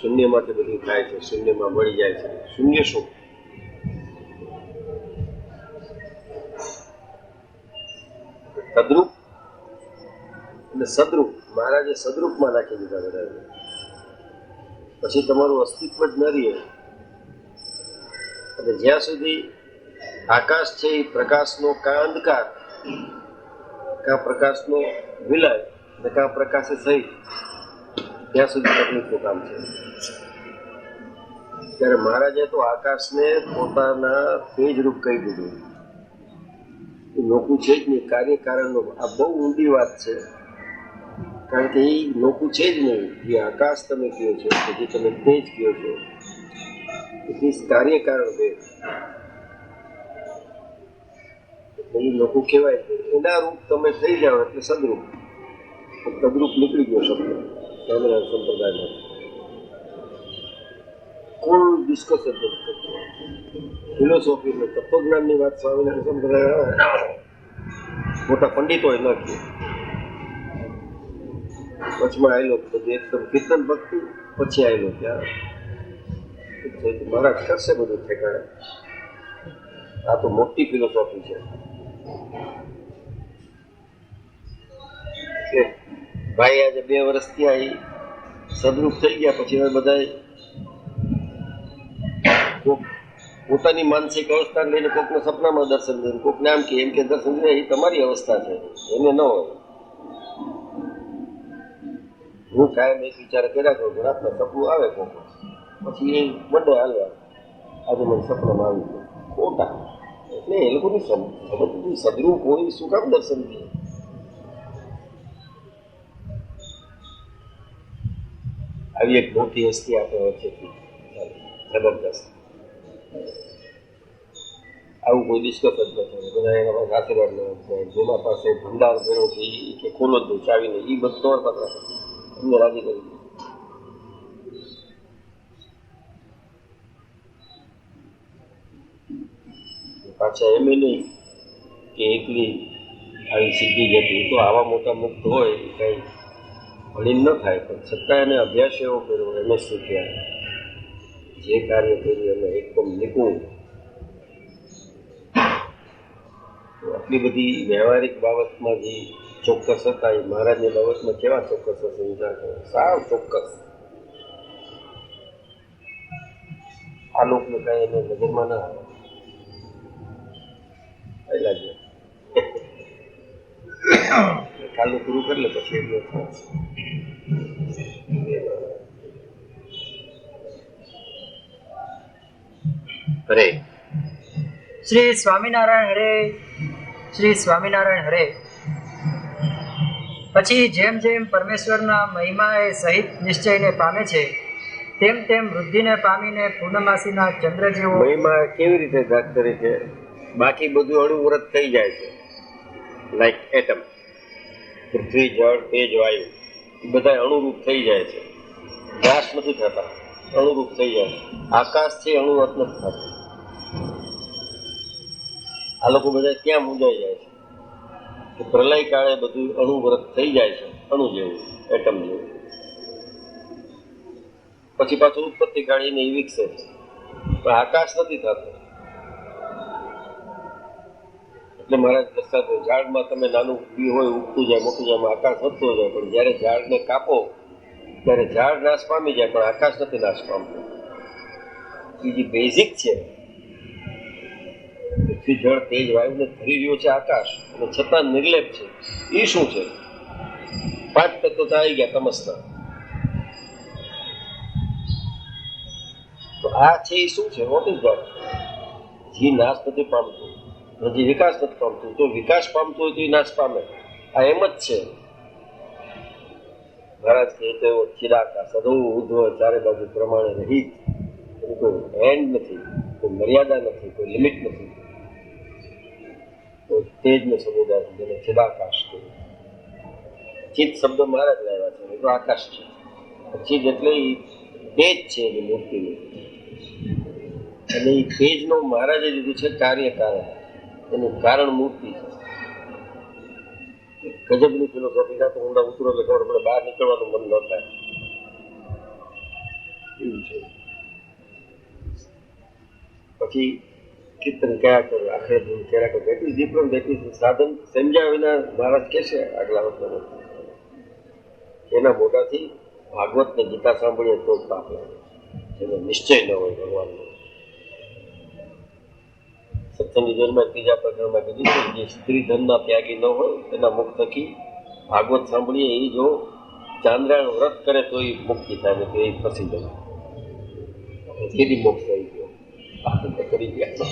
S2: શૂન્યમાંથી બધું થાય છે, શૂન્યમાં મળી જાય છે. શૂન્ય શું? તદ્રુપ અને સદરૂપ. મહારાજે સદરૂપમાં નાખી દીધા બધા. પછી તમારું અસ્તિત્વ જ ન રહે. અને જ્યાં સુધી આકાશ છે એ પ્રકાશનો કાં અંધકાર, કાં પ્રકાશનો વિલય અને કાં પ્રકાશે સહિત, ત્યાં સુધી તકલીફનું કામ છે. ત્યારે મહારાજે તો આકાશને પોતાના તેજ રૂપ કહી દીધું. એ નોખું છે જ નહીં, કાર્યકારણનું. આ બહુ ઊંડી વાત છે, કારણ કે એ નોખું છે જ નહીં. જે આકાશ તમે કહો છો, કે જે તમે તેજ કહો છો, એ કાર્યકારણ બે. એટલે એ નોખું કહેવાય છે. એના રૂપ તમે થઈ જાઓ એટલે સદરૂપ. તદરૂપ નીકળી ગયો શબ્દ સ્વામિનારાયણ સંપ્રદાયમાં. કોઈ ડિસ્કસ જ નથી કરતો. ફિલોસોફી ને તત્વજ્ઞાનની વાત સ્વામિનારાયણ સંપ્રદાય મોટા પંડિતોએ ન કહી. વચમાં આવેલો પછી એકદમ કીર્તન ભક્તિ, પછી આવેલો ત્યાં મહારાજ કરશે બધું ઠેકાણે. આ તો મોટી ફિલોસોફી છે. ભાઈ આજે 2 વર્ષ ત્યાં સદરૂપ થઈ ગયા. પછી હવે બધા પોતાની માનસિક અવસ્થાને લઈને કોકને સપનામાં દર્શન દે, કોકને આમ કે એમ કે દર્શન દે. એ તમારી અવસ્થા છે, એને ન હોય. હું કાયમ એક વિચાર કર્યા કરું, રાતના સપનું આવે કોક, પછી એ મંડે હાલવા. આજે મને સપનામાં આવી ગયું. ખોટા. એટલે એ લોકોની સમજ સદરૂપ હોય શું કામ દર્શન દે? આવી એક મોટી હસ્તી આપણે વચ્ચેથી જબરદસ્ત. આવું કોઈ ડિસ્કસ જ નથી. બધા એના પાસે આશીર્વાદ લેવા છે. જેના પાસે ભંડાર ભેરો છે એ કે ખોલો જ નહીં, ચાવીને એ બધો પકડા અમને રાજી કરી દીધું. પાછા એમ નહીં કે એકલી આવી સિદ્ધિ જ હતી. તો આવા મોટા મુક્ત હોય એ કંઈ ભણીને ન થાય, પણ છતાં એને અભ્યાસ એવો કર્યો, એને શીખ્યા. જે કાર્ય કર્યું એને એકદમ નિપુણ. આટલી બધી વ્યવહારિક બાબતમાં જે ચોક્કસ હતા એ મહારાજની બાબતમાં કેવા ચોક્કસ હશે વિચાર કરો. સાવ ચોક્કસ. આ લોકને કાંઈ એને નજરમાં ના આવે. પહેલા જ કાલનું પૂરું કરી લે પછી એટલું હરે
S1: શ્રી સ્વામિનારાયણ હરે. શ્રી સ્વામિનારાયણ હરે. પછી જેમ જેમ પરમેશ્વરના મહિમા એ સહિત નિશ્ચયને પામે છે, તેમ તેમ વૃદ્ધિને પામીને પૂર્ણમાસીના ચંદ્ર જેવો.
S2: મહિમા કેવી રીતે જાત કરી છે? બાકી બધું અણુવ્રત થઈ જાય છે. લાઈક એટમ, પૃથ્વી, જળ, તેજ, વાયુ, બધા અણુરૂપ થઈ જાય છે. નાશ નથી થતા, અણુરૂપ થઈ જાય. આકાશ છે અણુવ્રત નથી થતું. આ લોકો બધા ક્યાં મૂંઝાઈ જાય છે કે પ્રલય કાળે બધું અણુવ્રત થઈ જાય છે, અણુ જેવું, એટમ જેવું. પછી પાછું ઉત્પત્તિ કાઢીને એ વિકસે છે, પણ આકાશ નથી થતું. એટલે મહારાજ દર્શાવ, ઝાડમાં તમે નાનું બી હોય ઉગતું જાય, મોટું જાય, આકાશ વધતો જાય. પણ જયારે ઝાડને કાપો ત્યારે ઝાડ નાશ પામી જાય, પણ આકાશ નથી નાશ પામતું. એ જે બેઝિક છે, પૃથ્વી, જળ, તેજ, વાયુને ધરી રહ્યો છે આકાશ, અને છતાં નિર્લેપ છે. એ શું છે? 5 તત્વો તો આવી ગયા તમસના. તો આ છે એ શું છે? What is God? જે નાશ નથી પામતું, જે વિકાસ નથી પામતું. તો વિકાસ પામતું હોય તો એ નાશ પામે. આ એમ જ છે. મહારાજ કહે તો એવો ચિરાકાશ, અધો ઉધ્વ, ચારે બાજુ પ્રમાણે રહિત. એની કોઈ એન્ડ નથી, કોઈ મર્યાદા નથી, કોઈ લિમિટ નથી. તો તેજનો સમુદાય છે, જેને ચિદાકાશ કહે. ચિત્ત શબ્દ મહારાજ લાવ્યા છે, એ તો આકાશ છે. ચિત્ત એટલે તેજ છે એની મૂર્તિની. અને એ તેજનો મહારાજે લીધું છે કાર્યકારણ. એનું કારણ મૂર્તિ છે. ગજબની ફિલોસોફી ના તો ઊંડા ઉતરો એટલે ખબર પડે, બહાર નીકળવાનું મન ન થાય. એવું છે. પછી કીર્તન કયા કરે, આખરે ધૂન કર્યા કરે, એટલી દીપડો એટલી સાધન સમજ્યા વિના મહારાજ કહેશે આગલા વખતે એના મોઢાથી ભાગવત ને ગીતા સાંભળીએ તો જ પાપ લાગે, એનો નિશ્ચય ન હોય ભગવાનનો. સત્સંગી જન્મ ત્રીજા પ્રકરણમાં કીધું છે, જે સ્ત્રી ધનના ત્યાગી ન હોય એના મુખ થકી ભાગવત સાંભળીએ એ જો ચાંદ્રાયણ વ્રત કરે તો એ મુક્તિ થાય, તો એ ફસી જાય. કેદી મોક્ષ થઈ ગયો કરી ગયા.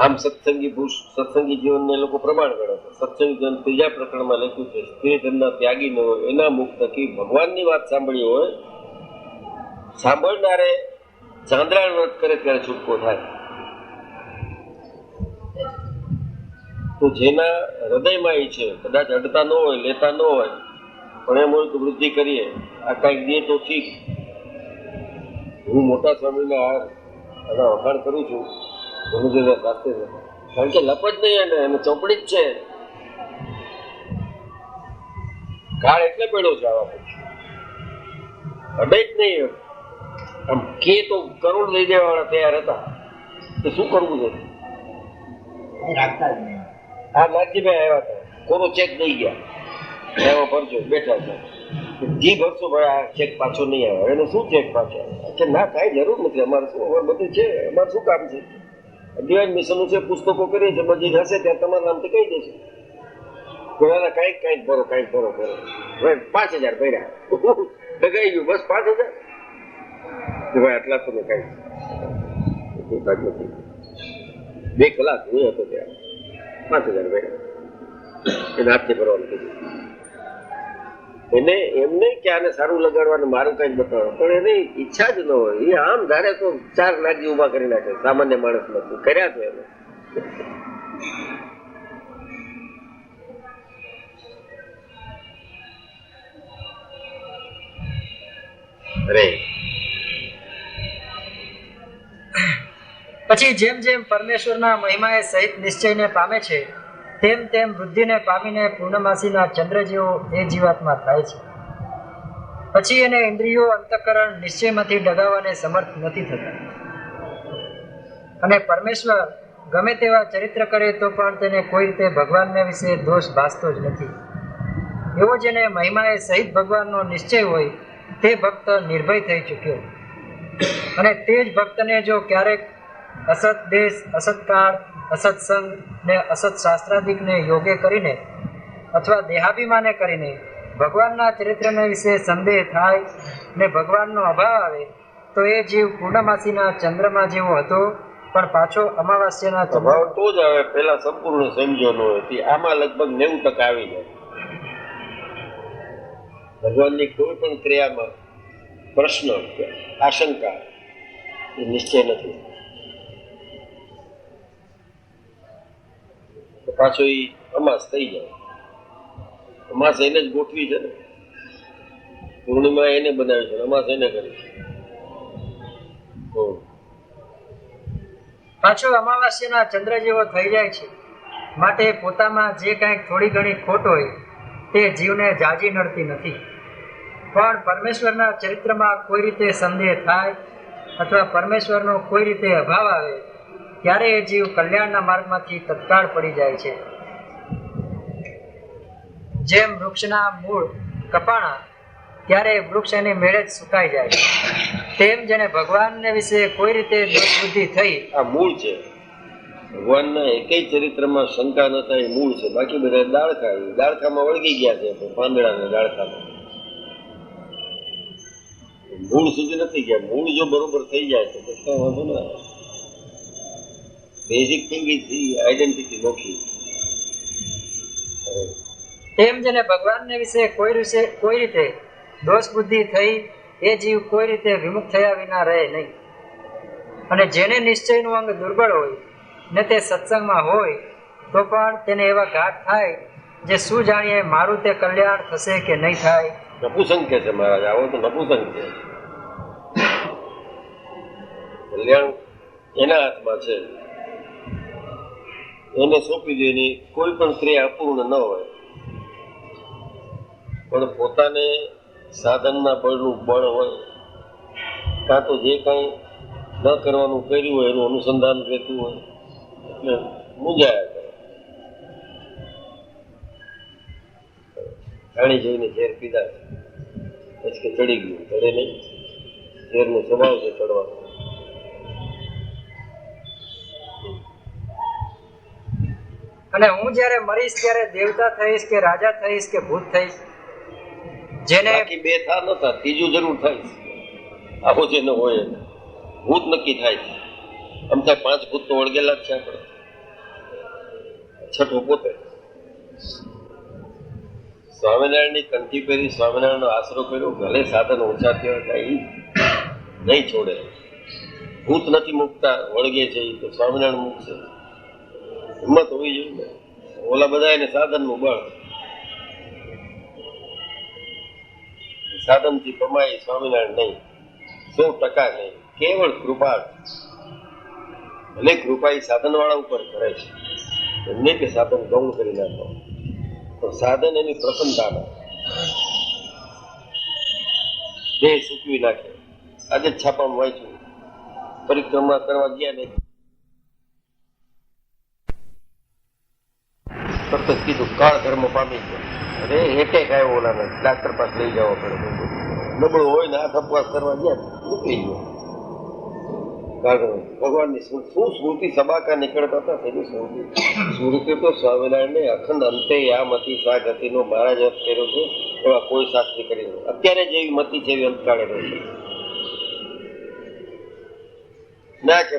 S2: આમ સત્સંગી જીવનને લોકો પ્રમાણ ગણે છે. સત્સંગી જીવન ત્રીજા પ્રકરણમાં લખ્યું છે, સ્ત્રી ધનના ત્યાગી ન હોય એના મુખ થકી ભગવાનની વાત સાંભળી હોય, સાંભળનારે ચાંદ્રાયણ વ્રત કરે ત્યારે છૂટકો થાય. તો જેના હૃદયમાં એ છે, કદાચ અડતા ન હોય, લેતા ન હોય, પણ એમ હોય તો વૃદ્ધિ કરીએ, આ કાંઈક દે તો ઠીક. હું મોટા સ્વામીના આના વખાણ કરું છું ગુરુદેવના શાસ્ત્રી, કારણ કે લપ જ નહીં એને ચોપડી જ છે. કાળ એટલે પડ્યો છે આવા પછી અડે જ નહીં. આમ કે તો કરોડ લઈ દેવા વાળા તૈયાર હતા, તો શું કરવું છે? હા, નાગજીભાઈ આવ્યા હતા, કોનો ચેક દઈ ગયા, એમાં ભરજો બેઠા છે. જી ભરશો ભાઈ, આ ચેક પાછો નહીં આવે. એનો શું ચેક પાછો આવે? ના, કાંઈ જરૂર નથી, અમારે શું બધું છે, અમારે શું કામ છે? ડિવાઇન મિશનનું છે, પુસ્તકો કરીએ છીએ, બધી હશે ત્યાં તમારા નામથી કહી દેશે. કોઈના કાંઈક ભરો, કાંઈક ભરો. ભાઈ 5,000 ભર્યા, લગાઈ ગયું, બસ 5,000. ભાઈ આટલા તો મેં કાંઈ નથી. 2 કલાક હું હતો ત્યાં, 5,000 ભર્યા. એને હાથથી ભરવાનું કીધું. એને એમ નહીં કે આને સારું લગાડવાનું, મારું કઈ બતાવવાનું, પણ એની ઈચ્છા જ ન હોય. એ આમ ધારે તો 4 નાગજી ઉભા કરી નાખે, સામાન્ય માણસ નથી કર્યા તો એને. અરે
S1: પછી જેમ જેમ પરમેશ્વરના મહિમાએ સહિત નિશ્ચયને પામે છે, તેમ તેમ વૃદ્ધિને પામીને પૂર્ણમાસીના ચંદ્ર જેવો એ જીવાત્મા થાય છે. પછી એને ઇન્દ્રિયો અંતઃકરણ નિશ્ચયમાંથી ડગાવવાને સમર્થ નથી થતા, અને પરમેશ્વર ગમે તેવા ચરિત્ર કરે તો પણ તેને કોઈ રીતે ભગવાનને વિશે દોષ ભાસતો જ નથી. એવો જેને મહિમાએ સહિત ભગવાનનો નિશ્ચય હોય તે ભક્ત નિર્ભય થઈ ચૂક્યો, અને તે જ ભક્તને જો ક્યારેક અસત દેશ, અસત કાળ, અસત્સંગ ને અસત શાસ્ત્રાદિકને યોગે કરીને અથવા દેહાભિમાને કરીને ભગવાનના ચરિત્રને વિશે સંદેહ થાય ને ભગવાનનો અભાવ આવે, તો એ જીવ પૂર્ણમાસીના ચંદ્રમા જેવો હતો, પણ પાછો અમાવાસ્યાના
S2: અભાવ તો જ આવે. પેલા સંપૂર્ણ સમજો ન હોય, આમાં લગભગ 90% આવી જાય. ભગવાનની કોઈ પણ ક્રિયામાં પ્રશ્ન, આશંકા એ નિશ્ચય નથી. પાછો એ અમાસ થઈ જાય. અમાસ એને જ ગોઠવી છે ને, પૂર્ણિમા એને બનાવી છે, અમાસ એને કરી છે.
S1: પાછો અમાવાસ્યાના ચંદ્ર જેવો થઈ જાય છે. માટે પોતામાં જે કાંઈક થોડી ઘણી ખોટ હોય તે જીવને જાજી નડતી નથી, પણ પરમેશ્વરના ચરિત્રમાં કોઈ રીતે સંદેહ થાય અથવા પરમેશ્વરનો કોઈ રીતે અભાવ આવે ત્યારે એ જીવ કલ્યાણના માર્ગમાંથી તત્કાળ પડી જાય છે. જેમ વૃક્ષના મૂળ કપાણા ત્યારે વૃક્ષ એની મેળે જ સુકાઈ જાય, તેમ જેને ભગવાનને વિશે કોઈ રીતે દોષબુદ્ધિ થઈ.
S2: આ મૂળ છે ભગવાનના, એકેય ચરિત્રમાં શંકા ન થાય, મૂળ છે. બાકી બધા દાળખામાં વળગી ગયા છે, પાંદડાના દાળખામાં. મૂળ સુધી નથી ગયા. મૂળ જો બરોબર થઈ જાય તો કઈ વાંધો ના આવે. બેઝિક થિંગ ઇઝ આઈડેન્ટિટી નોખી.
S1: તેમ જેને ભગવાનને વિશે કોઈ રીતે દોષ બુદ્ધિ થઈ એ જીવ કોઈ રીતે વિમુખ થયા વિના રહે નહીં. અને જેને નિશ્ચયનું અંગ દુર્બળ હોય ને તે સત્સંગમાં હોય તો પણ તેને એવા ઘાટ થાય જે શું જાણીએ મારું તે કલ્યાણ થશે કે નહીં થાય.
S2: નપુસંગ કે છે મહારાજ, આવો તો નપુસંગ છે. કલ્યાણ એના હાથમાં છે, એને સોંપી દે. એની કોઈ પણ ક્રિયા અપૂર્ણ ન હોય, પણ પોતાને સાધનના બળનું બળ હોય, કાં તો જે કાંઈ ન કરવાનું કર્યું હોય એનું અનુસંધાન રહેતું હોય એટલે મૂંઝાયા કરે. પાણી જોઈને ઝેર પીધા પછી કે ચડી ગયું, ચડે નહીં. ઝેરનો સ્વભાવ છે ચડવાનો.
S1: અને હું જ્યારે મરીશ ત્યારે દેવતા થઈશ કે રાજા થઈશ કે ભૂત થઈશ? જેને
S2: બાકી બે થા નતા, ત્રીજું જરૂર થાય. આવો જે ન હોય એને ભૂત નક્કી થાય. આમ થાય 5 ભૂત તો વળગેલા જ છે આપણે. છઠ્ઠો પોતે સ્વામિનારાયણની કંઠી પહેરી સ્વામિનારાયણનો આશરો કર્યો. ભલે સાધન ઓછા થયા કઈ નહીં છોડે. ભૂત નથી મૂકતા, વળગે છે એ તો સ્વામિનારાયણ મૂકશે. હિંમત હોવી જોઈએ ને. ઓલા બધા એને સાધનનું બળ. સાધનથી કમાય સ્વામિનારાયણ નહીં, 100% નહીં. કેવળ કૃપા. ભલે કૃપા એ સાધન વાળા ઉપર કરે છે, એમને કે સાધન ગૌણ કરી નાખો, પણ સાધન એની પ્રસન્નતાના દેહ સૂકવી નાખે. આજે જ છાપામાં વાંચ્યું, પરિક્રમા કરવા ગયા ને તરત જ કીધું કાળ ધર્મ પામી ગયો. અરે એટેક આવ્યો ઓલાને, ડાક્ટર પાસે લઈ જવો પડે. નબળો હોય ને હાથ અપવાસ કરવા ગયા, નીકળી ગયો. ભગવાનની શું સ્મૃતિ સબાકા નીકળતા હતા તેની સ્મૃતિ તો સ્વામિનારાયણને અખંડ અંતે આ મતી સા ગતિનો મહારાજ અર્થ કર્યો છે એવા કોઈ શાસ્ત્રી કરી નથી. અત્યારે જેવી મતી છે એવી અંતકાળે રહેશે ના કે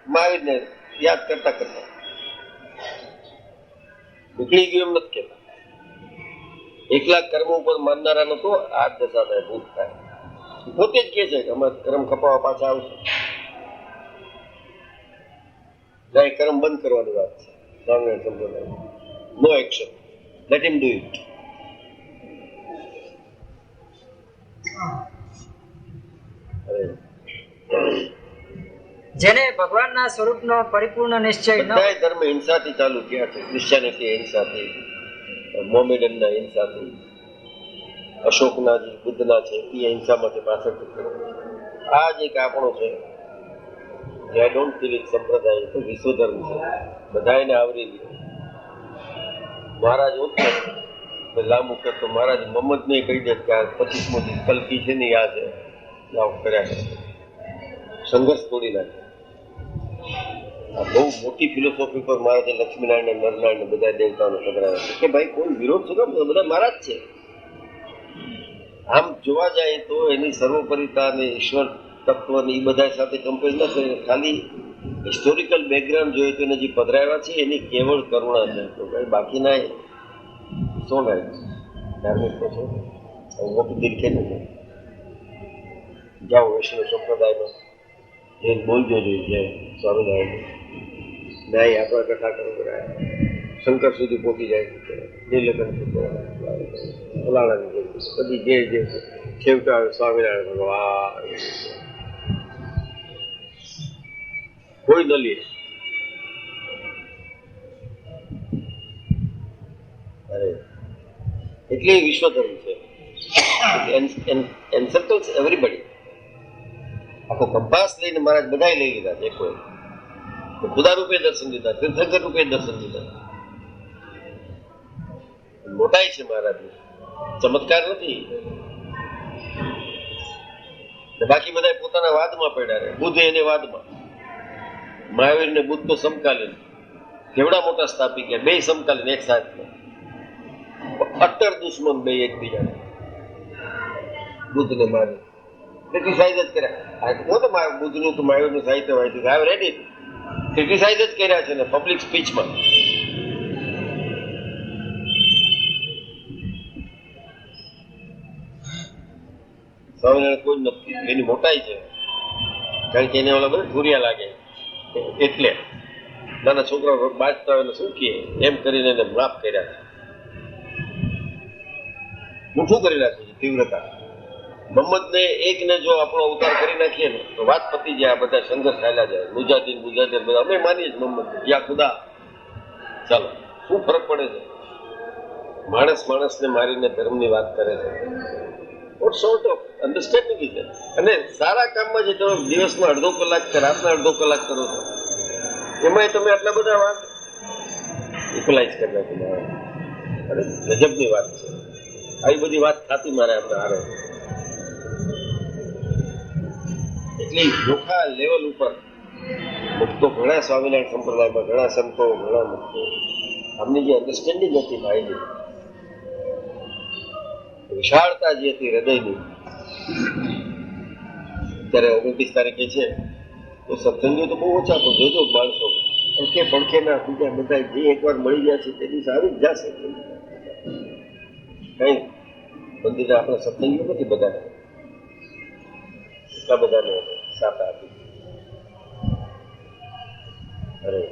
S2: મહાવીરને યાદ કરતા કરતા નીકળી ગયું એમ નથી કેતા. એકલા કર્મ ઉપર માનનારાનો તો આ જ દશા થાય, ભૂત થાય. પોતે જ કે છે કે અમે કર્મ ખપાવવા પાછા આવશે. જાય કર્મ બંધ કરવાની વાત છે સ્વામિનારાયણ સંપ્રદાય. No action, let him do it.
S1: જેને ભગવાનના સ્વરૂપનો પરિપૂર્ણ નિશ્ચય ન
S2: બધા ધર્મ હિંસાથી ચાલુ થયા છે. ક્રિશ્ચિયાનિટી હિંસાથી, મોમેડનના હિંસાથી, અશોકના જે બુદ્ધના છે એ હિંસામાંથી પાછળથી થયો. આ જે આપણો છે આઈ ડોન્ટ ફીલ ઇટ સંપ્રદાય તો વિશ્વ ધર્મ છે, બધા એને આવરી લે. મહારાજ હોત ને લાંબુ કરતો મહારાજ મોહમ્મદને કહી દે કે આ 25મો કલ્કી છે ને આ છે લાવ કર્યા કરે, સંઘર્ષ તોડી નાખે. આ બહુ મોટી ફિલોસોફી પર મહારાજે લક્ષ્મીનારાયણ નરનારાયણ બધા દેવતાઓને પધરાવે છે કે ભાઈ કોઈ વિરોધ છે કેમ, બધા મહારાજ છે. આમ જોવા જાય તો એની સર્વોપરિતા અને ઈશ્વર તત્વની એ બધા સાથે કમ્પેર ન કરીને ખાલી હિસ્ટોરિકલ બેકગ્રાઉન્ડ જોઈએ તો એને જે પધરાવ્યા છે એની કેવળ કરુણા છે. તો ભાઈ બાકીના શું લાગે ધાર્મિક તો છે મોટી દીર્ઘે નથી. જાઓ વૈષ્ણવ સંપ્રદાયમાં જઈને બોલજો જોઈએ સ્વામિનારાયણ ન્યાય આપણા કથા કરો કરાય શંકર સુધી પહોંચી જાય, નીલકંઠ ફલાણાની બધી જે છેવટા સ્વામિનારાયણ ભગવાન કોઈ ન લે. અરે એટલે વિશ્વ ધર્મ છે. એન્સર્કલ્સ એવરીબડી. આખો કંપાસ લઈને મહારાજ બધા લઈ લીધા છે. કોઈ ખુદા રૂપે દર્શન દીધા, તીર્થંકર રૂપે દર્શન દીધા. મોટાઈ છે મહારાજની, ચમત્કાર નથી. બાકી બધા પોતાના વાદમાં પડ્યા રહે. બુદ્ધ એને વાદમાં, મહાવીર ને બુદ્ધ તો સમકાલીન, કેવડા મોટા સ્થાપી ગયા. બે સમકાલીન એક સાથે, અટ્ટર દુશ્મન બે એકબીજાને. બુદ્ધ ને મહાવીર ક્રિટિસાઇઝ જ કર્યા. બુદ્ધનું તો મહાવીરનું સાહિત્ય વાંચ્યું, આઈ રેડ ઇટ. ક્રિટિસાઇઝ જ કર્યા છે ને પબ્લિક સ્પીચમાં. સ્વામિનારાયણ કોઈ નથી, એની મોટાઈ છે. કારણ કે એને ઓલા બધા ધુરિયા લાગે એટલે નાના છોકરાઓ બાજતા હોય શું કહે એમ કરીને એને માફ કર્યા છે. મોટું કરી નાખ્યું છે તીવ્રતા. મોહમ્મદને એકને જો આપણો અવતાર કરી નાખીએ ને તો વાત પતી જાય. આ બધા સંઘર્ષ ચાલ્યા જાય. મુજાદીન બધા અમે માનીએ જ મોહમ્મદ યા ખુદા. ચાલો શું ફરક પડે છે? માણસને મારીને ધર્મની વાત કરે છે. What sort of understanding is that? અને સારા કામમાં જે તમે દિવસમાં અડધો કલાક કે રાતના અડધો કલાક કરો છો એમાંય તમે આટલા બધા વાત ઇક્વલાઇઝ કરી નાખી. અરે ગજબની વાત છે. આવી બધી વાત થતી મારે આપણે હારે એટલી ચોખ્ખા લેવલ ઉપર મુક્તો ઘણા સ્વામિનારાયણ સંપ્રદાયમાં ઘણા સંતો ઘણા મુક્તો આમની જે અન્ડરસ્ટેન્ડિંગ હતી ભાઈની વિશાળતા જે હતી હૃદયની. અત્યારે 29 તારીખે છે તો સત્સંગીઓ તો બહુ ઓછા તો જોજો માણસો પડખે પડખેના બીજા બધા જે એકવાર મળી ગયા છે તે દિવસ આવી જ જશે. કઈ મંદિરે આપણે સત્સંગીઓ નથી બધા એટલા બધાને સાથ આપી. અરે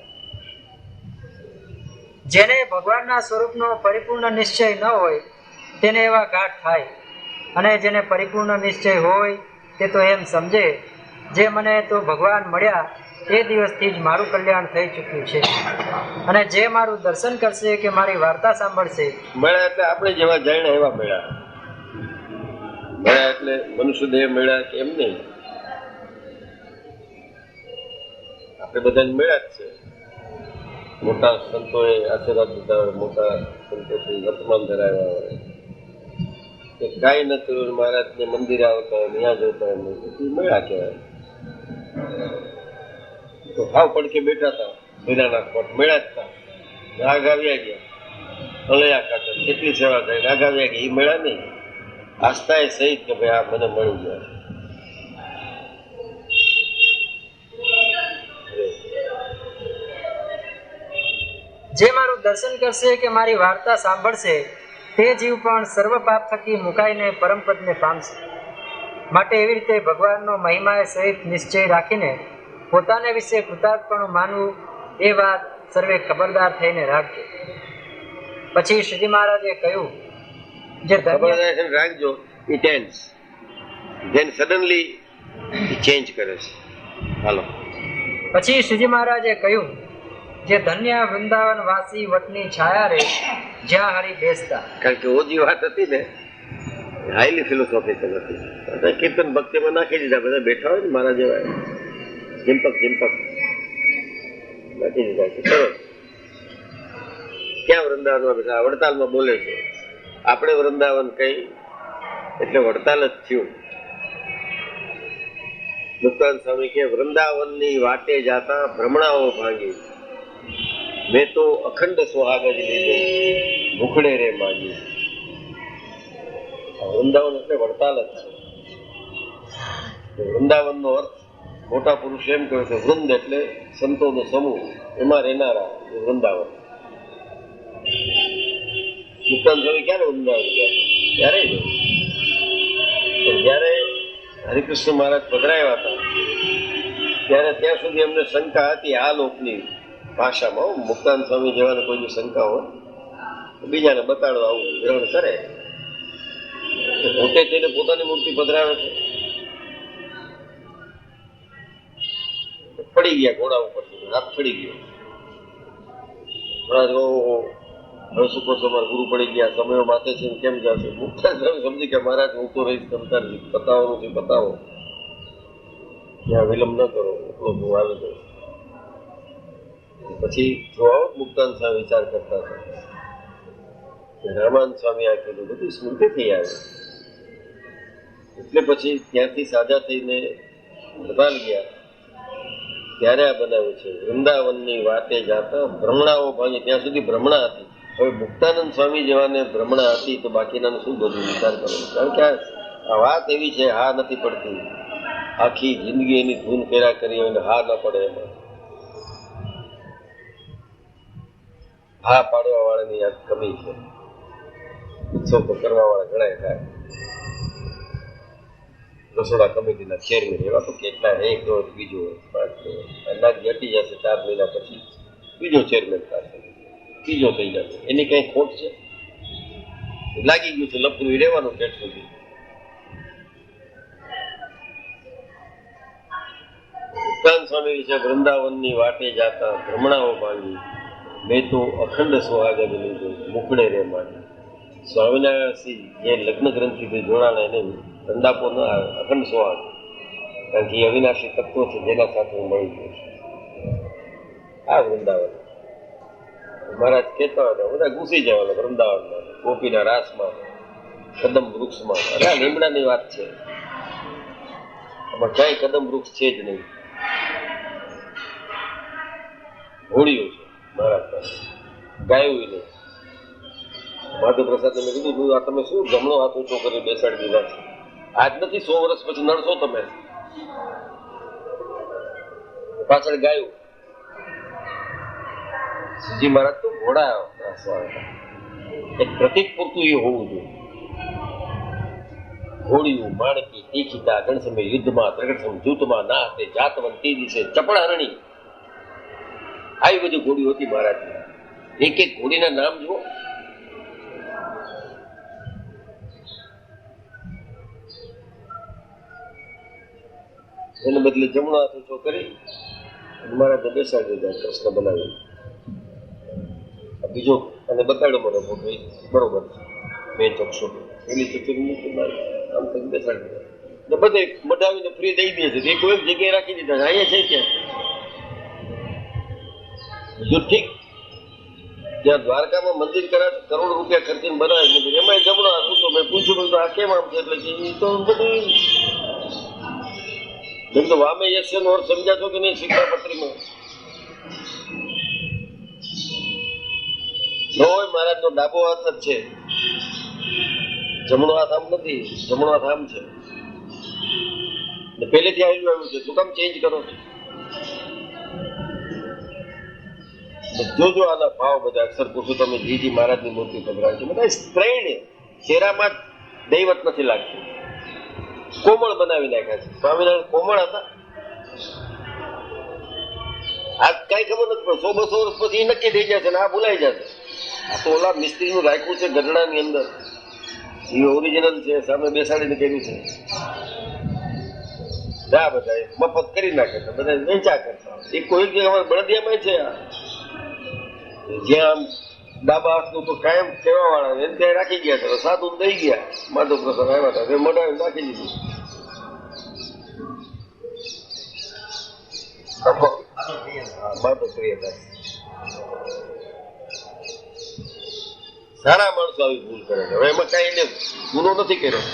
S1: જેને ભગવાનના સ્વરૂપનો પરિપૂર્ણ નિશ્ચય ન હોય તેને એવા ઘાટ થાય, અને જેને પરિપૂર્ણ નિશ્ચય હોય તે તો એમ સમજે જે મને તો ભગવાન મળ્યા એ દિવસથી જ મારું કલ્યાણ થઈ ચૂક્યું છે, અને જે મારું દર્શન કરશે કે મારી વાર્તા સાંભળશે.
S2: મળ્યા એટલે આપણે જેવા જાણ્યા એવા મળ્યા. મળ્યા એટલે મનુષ્ય દેહ મળ્યા કે એમ નહીં, આપણે બધાને મળ્યા જ છે. મોટા સંતોએ આશીર્વાદ દીધા હોય, મોટા સંતોથી વર્તમાન ધરાવ્યા હોય કે કાંઈ ન કર્યું મહારાજને મંદિરે આવતા હોય ત્યાં જતા હોય એ મળ્યા કહેવાય. તો ભાવ પડકે બેઠા હતા વિનાના કોટ મળ્યા જ હતા. રાગ આવ્યા ગયા અલયા ખાતર કેટલી સેવા કરી રાગ આવ્યા ગયા એ મળ્યા નહીં. આસ્થા એ સહિત કે ભાઈ આ મને મળી ગયા.
S1: જે મારું દર્શન કરશે કે મારી વાર્તા સાંભળશે તે જીવ પણ સર્વ પાપ થકી મુકાઈને પરમપદને પામશે. માટે એવી રીતે ભગવાનનો મહિમાએ સહિત નિશ્ચય રાખીને પોતાને વિશે કૃતાર્થપણું માનવું એ વાત સર્વે ખબરદાર થઈને રાખજો. પછી શ્રીજી મહારાજે કહ્યું જે
S2: ખબરદાર રાખજો. It ends then suddenly change કરે છે. હાલો
S1: પછી શ્રીજી મહારાજે કહ્યું જે ધન્ય વૃંદાવન વાસી વટની છાયા રે જ્યાં હરી બેસતા.
S2: કારણ કે ઓજી વાત હતી ને હાઈલી ફિલોસોફિકલ હતી. કીર્તન ભક્તિમાં નાખી દીધા બધા બેઠા હોય ને મારા જેવા ચિંપક નાખી દીધા છે. ક્યાં વૃંદાવનમાં બેઠા? વડતાલમાં બોલે છે. આપણે વૃંદાવન કઈ એટલે વડતાલ જ થયું. મુક્તાન સ્વામી કે વૃંદાવનની વાટે જાતા ભ્રમણાઓ ભાંગી મેં તો અખંડ સુહાગ જ લીધો ભૂખડે રે માગી. વૃંદાવન એટલે વડતાલ જ છે. વૃંદાવનનો અર્થ મોટા પુરુષ એમ કહે છે વૃંદ એટલે સંતોનો સમૂહ, એમાં રહેનારા વૃંદાવન. મુક્તાન સ્વામી ક્યારે વૃંદાવન ગયા? ત્યારે જ. જયારે હરિકૃષ્ણ મહારાજ પધરાયા હતા ત્યારે ત્યાં સુધી એમને શંકા હતી આ લોકની ભાષામાં. મુક્તાન સ્વામી જેવાને કોઈની શંકા હોય બીજાને બતાડો આવું ગ્રહણ કરે. પોતે થઈને પોતાની મૂર્તિ પધરાવે છે. પડી ગયા ઘોડા ઉપરથી, હાથ ચડી ગયો. ઘોડા હવે શું કહો છો મારા ગુરુ પડી ગયા, સમયો માથે છે કેમ જશે? મુક્તાન સ્વામી સમજી કે મહારાજ હું તો રહીશ તમતાર પતાવવાનું છે પતાવો, ત્યાં વિલંબ ન કરો, એટલો હું આવી દઉં. પછી જોવા મુક્તાન સ્વામી વિચાર કરતા હતા રામાનંદ સ્વામી આ કીધું બધી સ્મૃતિ થઈ આવી. એટલે પછી ત્યાંથી સાજા થઈને વડતાલ ગયા ત્યારે આ બનાવ્યું છે વૃંદાવનની વાતે જાતા ભ્રમણાઓ ભાંગી. ત્યાં સુધી ભ્રમણા હતી. હવે મુક્તાનંદ સ્વામી જેવાને ભ્રમણા હતી તો બાકીના શું બધું વિચાર કરો. કારણ કે આ વાત એવી છે હા નથી પડતી. આખી જિંદગી એની ધૂન ફેરા કરી હોય ને હા ના પડે એમાં. હા પાડવા વાળાની યાદ કમી છે. ઉત્સવ તો કરવા વાળા ઘણા થાય. રસોડા કમિટીના ચેરમેન એવા તો કેટલા એક હોય બીજો અંદાજ ઘટી જશે 4 મહિના પછી બીજો ચેરમેન થશે, બીજો થઈ જશે. એની કઈ ખોટ છે? લાગી ગયું છે લપડું રહેવાનું પેટ સુધી. મુક્તાન સ્વામી વિશે વૃંદાવનની વાટે જાતા ભ્રમણાઓ ભાંગી મેં તો અખંડ સુહાગ જ લીધો મુકડે રે માગી. સ્વામિનારાયણ જે લગ્ન ગ્રંથિથી જોડાણ એને ધંધાપો ન આવે, અખંડ સ્વાદ, કારણ કે એ અવિનાશી તત્વો છે જેના સાથે હું મળી ગયો છું. આ વૃંદાવન મહારાજ કહેતા હતા, બધા ઘૂસી જવાના વૃંદાવનમાં, ગોપીના રાસમાં, કદમ વૃક્ષમાં. અરે લીમડાની વાત છે, આમાં ક્યાંય કદમ વૃક્ષ છે જ નહીં. ઘોડિયું છે મહારાજ પાસે, ગાયું નહીં. માધવ પ્રસાદ મેં કીધું, આ તમે શું જમણો હાથ ઊંચો કરી બેસાડી દીધા છે? આજ નથી, 100 વર્ષ પછી નડશો તમે. પાછળ ગાયું. શ્રીજી મહારાજ તો ઘોડા એક પ્રતિક પૂરતું એ હોવું જોઈએ. ઘોડિયું, માણકી, તીખીતા, ગણસમય યુદ્ધમાં, ત્રગટસમ જૂથમાં, ના હાથે જાતવન તે દિવસે ચપળ હરણી, આવી બધી ઘોડીઓ હતી મહારાજની. એક એક ઘોડીના નામ જુઓ. એને બદલે જમણો હાથ ઊંચો કરી મહારાજે બેસાડી દીધા, કૃષ્ણ બનાવી. બીજો અને બતાડ્યો મને ફોટો, બરોબર છે, બે ચક્ષુ એની ચતુર્મુખી આમ કરી બેસાડી દીધા. બધે મઢાવીને ફ્રી દઈ દે છે, કોઈ એક જગ્યાએ રાખી દીધા. અહીંયા છે ક્યાં? જો ઠીક જ્યાં દ્વારકામાં મંદિર કરોડ રૂપિયા ખર્ચીને બનાવે મંદિર, એમાં જમણો હાથ ઊંચો. મેં પૂછ્યું આ કેમ આમ છે? એટલે કે એ તો બધું જેમ તો વામે યશ્ય નો અર્થ સમજાતો કે નહીં શિક્ષાપત્રીમાં? મહારાજ નો ડાબો હાથ જ છે, જમણો હાથ આમ નથી, જમણો હાથ આમ છે. પહેલેથી આવ્યું છે, તું કામ ચેન્જ કરો છો? જોજો આના ભાવ બધા. અક્ષર પુરુષોત્તમ જીજી મહારાજની મૂર્તિ પધરાવી છે, બધા સ્ત્રૈણ ચહેરામાં દૈવત નથી લાગતું, કોમળ બનાવી નાખ્યા છે. સ્વામિનારાયણ કોમળ હતા? આ કઈ ખબર નથી પડે. 100-200 વર્ષ પછી નક્કી થઈ જશે ને આ ભૂલાઈ જશે. આ તો ઓલા મિસ્ત્રીનું રાખ્યું છે ગઢડાની અંદર, એ ઓરિજિનલ છે, સામે બેસાડીને કર્યું છે. ના બધા મફત કરી નાખે છે, બધા વેચા કરતા. એ કોઈ જગ્યાએ બળદિયામાં છે, જ્યાં આમ ડાબા હાથનું તો કાયમ કહેવા વાળા એને ત્યાં રાખી ગયા છે. સાધુ દઈ ગયા, માધવ પ્રસાદ આવ્યા હતા, મઢાવીને રાખી દીધું. માધવ પ્રિયતા સારા માણસો આવી ભૂલ કરે છે. હવે એમાં કઈ એને ગુનો નથી કર્યો,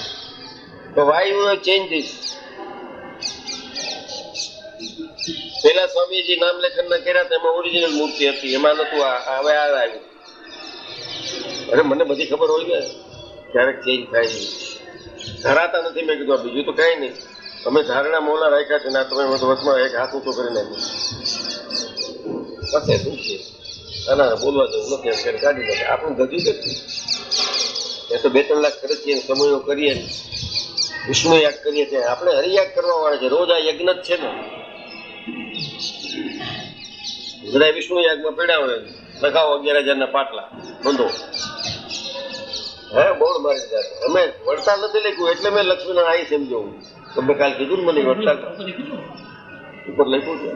S2: તો વાયુ ચેન્જીસ. પેલા સ્વામીજી નામ લેખન ના કર્યા હતા, એમાં ઓરિજિનલ મૂર્તિ હતી, એમાં નતું. હવે આવ્યું. અરે મને બધી ખબર હોય ને, ક્યારેક ચેન્જ થાય છે, ધરાતા નથી. મેં કીધું બીજું તો કઈ નહીં, તમે ધારણા મોલા રાખ્યા છે ને તમે વચમાં એક હાથ ઊંચો કરી નાખ્યો. પછી શું છે ના બોલવા જવું નથી, અત્યારે કાઢી નાખે. આપણું ગજું નથી. એ તો 2-3 લાખ ખર્ચીએ, સમયો કરીએ, વિષ્ણુ યાગ કરીએ, ત્યાં આપણે હરિયાગ કરવા વાળા છે. રોજ આ યજ્ઞ જ છે ને, બધા વિષ્ણુ યાગમાં પડ્યા હોય, લખાવો 11,000 પાટલા બંધો. હે બોર્ડ મારી જાય. અમે વડતાલ નથી લખ્યું એટલે મેં લક્ષ્મીના આઈ સમજવું. તમે કાલ કીધું ને મને વડતાલ ઉપર લખ્યું છે.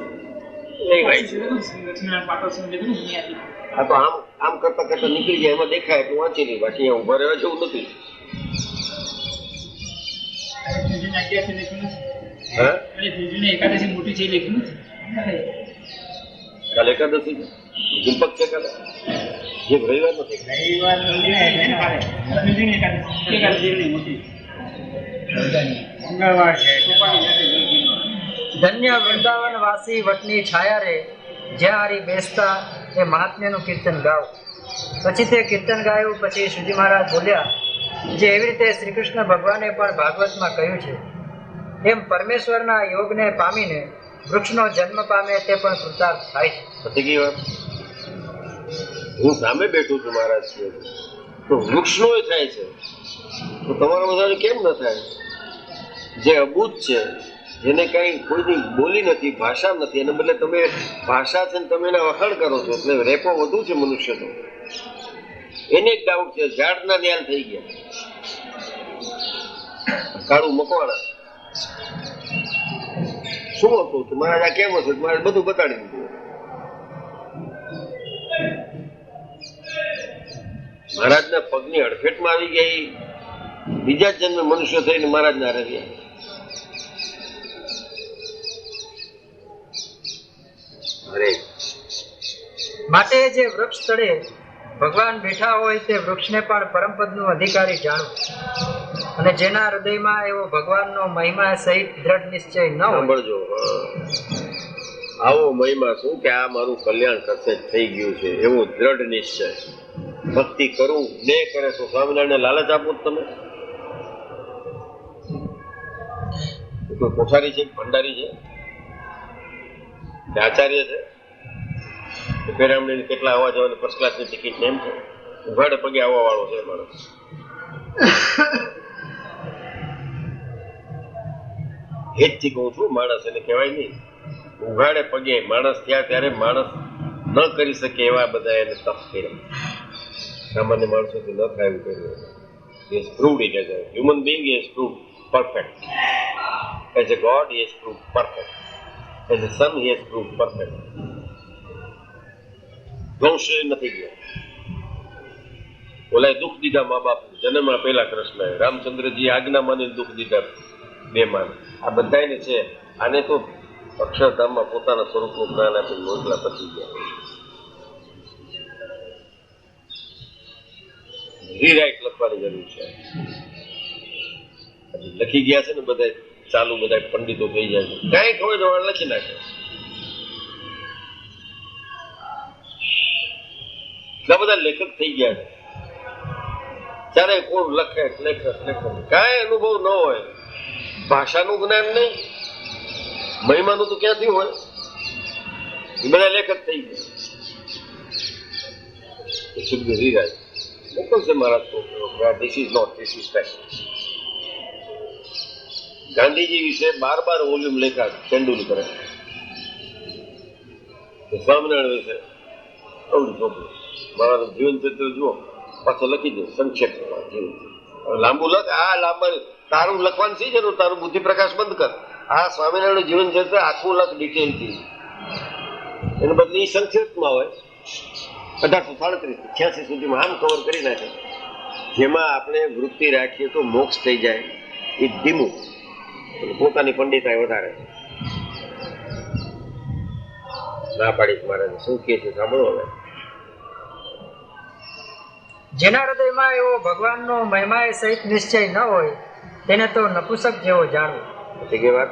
S2: આ તો આમ આમ કરતા કરતા નીકળી જાય, એમાં દેખાય એટલે વાંચી નહીં. બાકી અહીંયા ઉભા રહેવા જેવું નથી.
S3: એકાદશી મોટી છે લખ્યું
S2: કાલે એકાદશી દીપક છે, કાલે જે રવિવાર નથી.
S1: ધન્ય વૃંદાવન વાસી વટની છાયા રે, જ્યાં હરી બેસતા એ મહાત્મ્યનું કીર્તન ગાવ. પછી તે કીર્તન ગાયું. પછી શ્રીજી મહારાજ બોલ્યા, જે એવી રીતે શ્રી કૃષ્ણ ભગવાને પણ ભાગવતમાં કહ્યું છે, એમ પરમેશ્વરના યોગને પામીને વૃક્ષનો જન્મ પામે તે પણ કૃતાર્થ થાય છે.
S2: પતી ગઈ વાત. હું સામે બેઠું છું મહારાજ છીએ, તો વૃક્ષનો થાય છે, તો તમારા બધાને કેમ ન થાય? જે અબૂત છે, જેને કઈ કોઈની બોલી નથી, ભાષા નથી, એને બદલે તમે ભાષા છે ને તમે એના વખાણ કરો છો, એટલે રેપો વધુ છે મનુષ્યનો. એને એક ડાઉટ છે, ઝાડના ન્યાલ થઈ ગયા. કાળું મકવાણા શું હતું? મહારાજ આ કેમ હતું? મારે બધું બતાડી દીધું. મહારાજના પગની અડફેટમાં આવી ગઈ, બીજા જ જન્મે મનુષ્ય થઈને મહારાજના હારે રહ્યા. અરે
S1: માટે જે વૃક્ષ તળે ભગવાન બેઠા હોય તે વૃક્ષને પણ પરમપદનું અધિકારી જાણવું, અને જેના હૃદયમાં એવો ભગવાનનો મહિમા સહિત દ્રઢ નિશ્ચય ન હોય.
S2: સાંભળજો, આવો મહિમા શું કે આ મારું કલ્યાણ કરશે થઈ ગયું છે એવો દ્રઢ નિશ્ચય. ભક્તિ કરું ને કરે તો સ્વામિનારાયણ લાલચ આપો તમે. કોઈ કોઠારી છે, ભંડારી છે, કે આચાર્ય છે, પેરામણી કેટલા આવવા જવાની ફર્સ્ટ ક્લાસની ટિકિટ એમ છે? ઉઘાડે પગે આવવા વાળો છે માણસ. હેતથી કહું છું, માણસ એને કહેવાય નહીં. ઉઘાડે પગે માણસ થયા ત્યારે માણસ ન કરી શકે એવા બધા એને તપ કર્યા. સામાન્ય માણસોથી ન થાય એવું કર્યું. He has proved it as a human being. He has proved perfect. As a God, he has proved perfect. As a son, he has proved perfect. ધ્વંસ નથી ગયા. ઓલાએ દુઃખ દીધા મા બાપ જન્મ આપેલા કૃષ્ણએ, રામચંદ્રજી આજ્ઞા માની દુઃખ દીધા બે માન. આ બધાને છે. આને તો અક્ષરધામમાં પોતાના સ્વરૂપનું જ્ઞાન આપી મોકલા પછી ગયા. રીરાઇટ લખવાની જરૂર છે. લખી ગયા છે ને બધા ચાલુ, બધા પંડિતો થઈ જાય છે, કઈ ખબર જવા લખી નાખે. એટલા બધા લેખક થઈ ગયા છે. ત્યારે કોણ લખે, લેખક કાંઈ અનુભવ ન હોય, ભાષાનું જ્ઞાન નહીં, મહિમાનું તો ક્યાંથી હોય? એ બધા લેખક થઈ ગયા. શુદ્ધ રીરાય મોકલશે મહારાજ તો this is not, this is fact. Gandhiji વિશે 12 વોલ્યુમ લેખા તેંડુલકરે, સ્વામિનારાયણ વિશે અવડું ચોપડું. મારા જીવન ચરિત્ર જુઓ, પાછો લખી દે સંક્ષેપમાં. જીવન લાંબુ લખ, આ લાંબા તારું લખવાનું શી જરૂર? તારું બુદ્ધિ પ્રકાશ બંધ કર. આ સ્વામિનારાયણ જીવન ચરિત્ર આખું લખ ડિટેલથી. એને બદલે સંક્ષેપમાં હોય. 1837-86 સુધીમાં આમ કવર કરી નાખે. જેમાં આપણે વૃત્તિ રાખીએ તો મોક્ષ થઈ જાય એ ધીમું, પોતાની પંડિતાઈ વધારે. ના પાડી મહારાજ શું કહે છે સાંભળો હવે.
S1: જેના હૃદયમાં એવો ભગવાનનો મહિમા સહિત નિશ્ચય ન હોય તેને તો નપુસક જેવો જાણવો.
S2: પછી કે વાત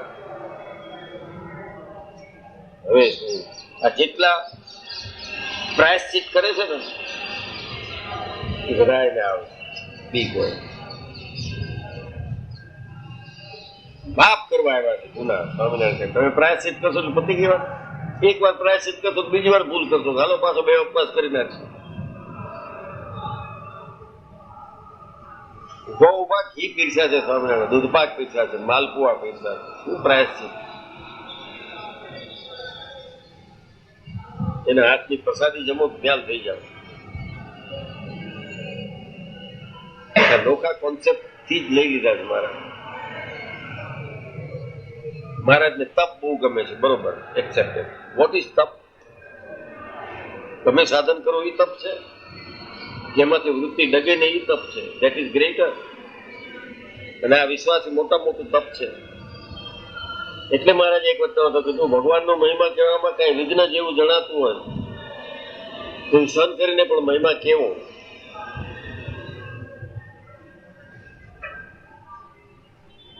S2: હવે આ જેટલા પ્રાયશ્ચિત કરે છે ને એ બધા એને આવે બીક હોય. માફ કરવા આવ્યા છે ગુના સ્વામિનારાયણ. તમે પ્રાયશ્ચિત કરશો તો પતી ગઈ વાત. એક વાર પ્રાયશ્ચિત કરશો તો બીજી વાર ભૂલ કરશો, હાલો પાછો 2 ઉપવાસ કરી નાખશો. ઉભા ઘી પીરસ્યા છે સ્વામિનારાયણ, દૂધ પાક પીરસ્યા છે, માલપુઆ પીરસ્યા છે. શું પ્રાયશ્ચિત? એના હાથની પ્રસાદી જમો ખ્યાલ થઈ જાવ. લોકા કોન્સેપ્ટ થી જ લઈ લીધા છે મારા. મહારાજને તપ બહુ ગમે છે, બરોબર, એક્સેપ્ટેડ. વોટ ઇઝ તપ? તમે સાધન કરો એ તપ છે, જેમાંથી વૃત્તિ ડગે ને એ તપ છે. That is greater. અને આ વિશ્વાસ મોટા મોટું તપ છે. એટલે મહારાજ એક વખત હતો કે જો ભગવાનનો મહિમા કહેવામાં કઈ વિઘ્ન જેવું જણાતું હોય તો સહન કરીને પણ મહિમા કેવો.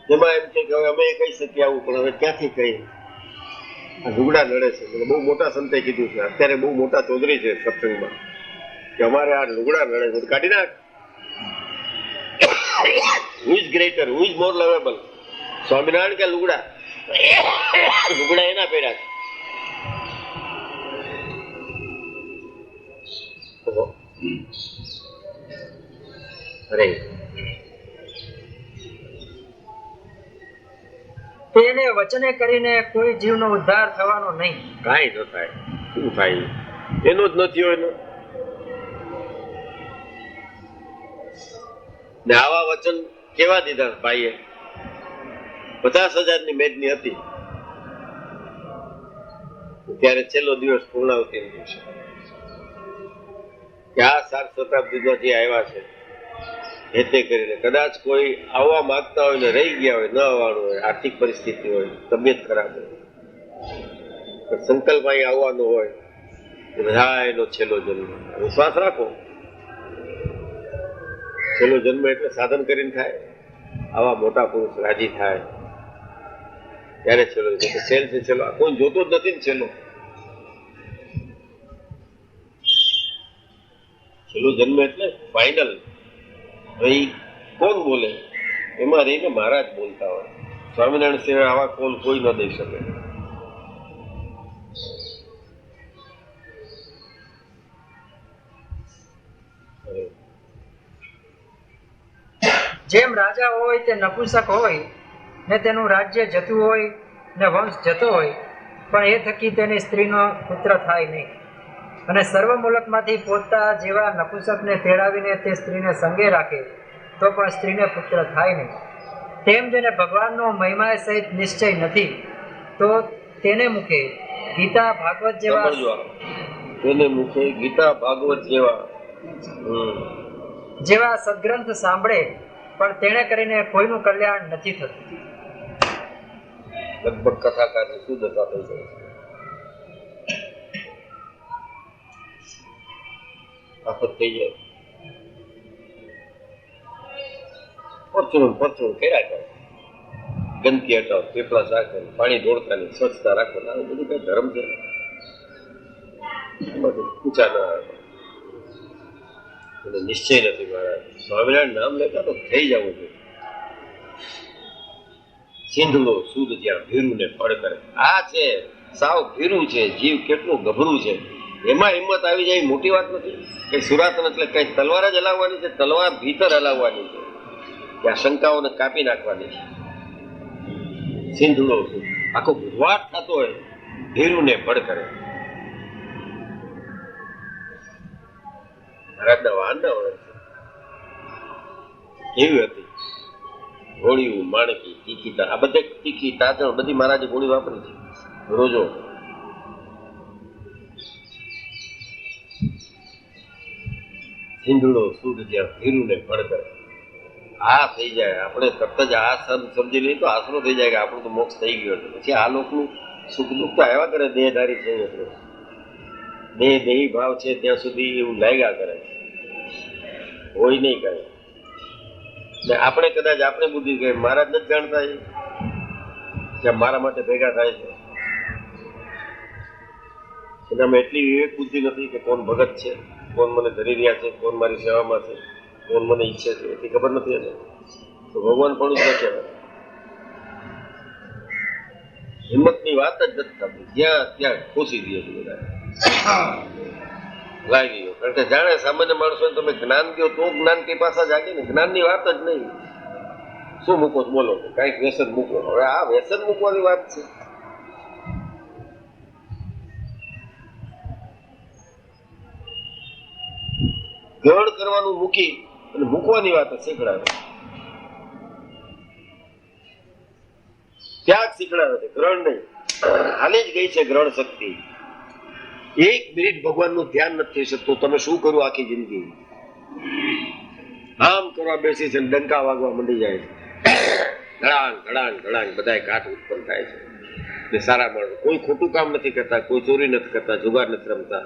S2: એમાં એમ કે હવે અમે કહી શકીએ આવું, પણ હવે ક્યાંથી કહી? ઝઘડા લડે છે. બહુ મોટા સંતે કીધું છે, અત્યારે બહુ મોટા ચૌધરી છે સત્સંગમાં, કે અમારે આ લુગડા લડે છે, કાઢી નાખ. Who is greater, who is more lovable, Swaminarayan કે લુગડા? લુગડા એના પેડા છે.
S1: તેને વચને કરીને કોઈ જીવનો ઉદ્ધાર થવાનો નહીં.
S2: કાંઈ ન થાય. શું થાય? એનો જ નથી હોય ને. આવા વચન કેવા દીધા ભાઈએ? 50,000 ની મેદની હતી ત્યારે છેલ્લો દિવસ પૂર્ણાવતી દિવસે કે આ 7 શતાબ્દીમાં જે આવ્યા છે હેતે કરીને કદાચ કોઈ આવવા માંગતા હોય ને રહી ગયા હોય, ન આવવાનું હોય, આર્થિક પરિસ્થિતિ હોય, તબિયત ખરાબ હોય, સંકલ્પ અહીં આવવાનો હોય, બધા એનો છેલ્લો જન્મ. વિશ્વાસ રાખો, છેલ્લો જન્મ એટલે સાધન કરીને થાય. આવા મોટા પુરુષ રાજી થાય ત્યારે છેલ્લો જન્મ. સેલ છે છેલ્લો, કોઈ જોતો જ નથી ને છેલ્લો. છેલ્લો જન્મ એટલે ફાઇનલ. કોણ બોલે? એમાં રહીને મહારાજ બોલતા હોય. સ્વામિનારાયણ સિવાય આવા કોલ કોઈ ન દઈ શકે.
S1: જેમ રાજા હોય તે નપુંસક હોય ને તેનું રાજ્ય જતું હોય ને વંશ જતો હોય, પણ એ થકી તેની સ્ત્રીનો પુત્ર થાય નહીં. અને સર્વ મુલકમાંથી પોતા જેવા નપુંસકને તેડાવીને તે સ્ત્રીને સંગે રાખે તો પણ સ્ત્રીને પુત્ર થાય નહીં. તેમ જેને ભગવાનનો મહિમા સહિત નિશ્ચય નથી, તો તેને મુખે ગીતા ભાગવત
S2: તેને મુખે ગીતા ભાગવત
S1: જેવા સદગ્રંથ સાંભળે, પણ તેણે કરીને કોઈનું કલ્યાણ નથી થતું.
S2: લગભગ કથાકારની શું દશા થઈ જાય. આફત થઈ જાય. પરચું કર્યા કરે, ગંદકી હટાવો, પીપળા સાફ કરે, પાણી ઢોળતાની સ્વચ્છતા રાખો. આવું બધું કઈ ધર્મ છે? ઊંચા ના આવે. નિશ્ચય નથી મારા. સ્વામિનારાયણ નામ લેતા તો થઈ જવું જોઈએ. સિંધડો સુદ જ્યાં ભીરું ને ફળ કરે. આ છે સાવ ભીરું છે. જીવ કેટલું ગભરું છે. એમાં હિંમત આવી જાય મોટી વાત નથી. કઈ સુરાતન એટલે કઈ તલવાર જ હલાવવાની છે. તલવાર ભીતર હલાવવાની છે. ત્યાં શંકાઓને કાપી નાખવાની છે. સિંધડો સુદ આખો ગુજવાટ થતો હોય, ભીરું ને ફળ કરે. મહારાજના વાંડા હોય કેવી હતી? ગોળીયું, માણકી, તીખી, આ બધે તીખી તાચણ બધી મહારાજે ગોળી વાપરી છે. રોજો સિંધુડો સુદ જ્યાં ભીરું ને ફળ કરે. આ થઈ જાય આપણે તરત જ આ સમજી લઈએ તો આશરો થઈ જાય કે આપણું તો મોક્ષ થઈ ગયો. પછી આ લોકનું સુખ દુઃખ તો આવ્યા કરે. દેહધારી છે એટલે દેહી ભાવ છે ત્યાં સુધી એવું લાગ્યા કરે, હોય નહીં કરે. આપણે કદાચ આપણે બુદ્ધિ કે મહારાજ નથી જાણતા કે મારા માટે ભેગા થાય છે. એનામાં એટલી વિવેક બુદ્ધિ નથી કે કોણ ભગત છે, કોણ મને ધરી રહ્યા છે, કોણ મારી સેવામાં છે, કોણ મને ઈચ્છે છે, એટલી ખબર નથી. એને તો ભગવાન પણ જ ન કહેવાય. હિંમતની વાત જ નથી થતી. જ્યાં ત્યાં ખુશી દે છે બધા લાગી ગયો. કારણ કે જાણે સામાન્ય માણસો તમે જ્ઞાન દો તો જ્ઞાન કઈ પાછા જાગે ને. જ્ઞાનની વાત જ નહીં. શું મૂકો બોલો, કઈક વ્યસન મૂકો. હવે આ વ્યસન મૂકવાની વાત છે. ગ્રહણ કરવાનું મૂકી અને મૂકવાની વાત શીખડાવે. ત્યાગ શીખડાવે છે, ગ્રહણ નહીં. હાલી જ ગઈ છે ગ્રહણ શક્તિ. 1 મિનિટ ભગવાનનું ધ્યાન નથી થઈ શકતું. તમે શું કરું આખી જિંદગી? આમ કરવા બેસી છે, ડંકા વાગવા મંડી જાય છે. ધડાંગ ધડાંગ ધડાંગ બધા કાઠ ઉત્પન્ન થાય છે. સારા માણસો કોઈ ખોટું કામ નથી કરતા, કોઈ ચોરી નથી કરતા, જુગાર નથી રમતા,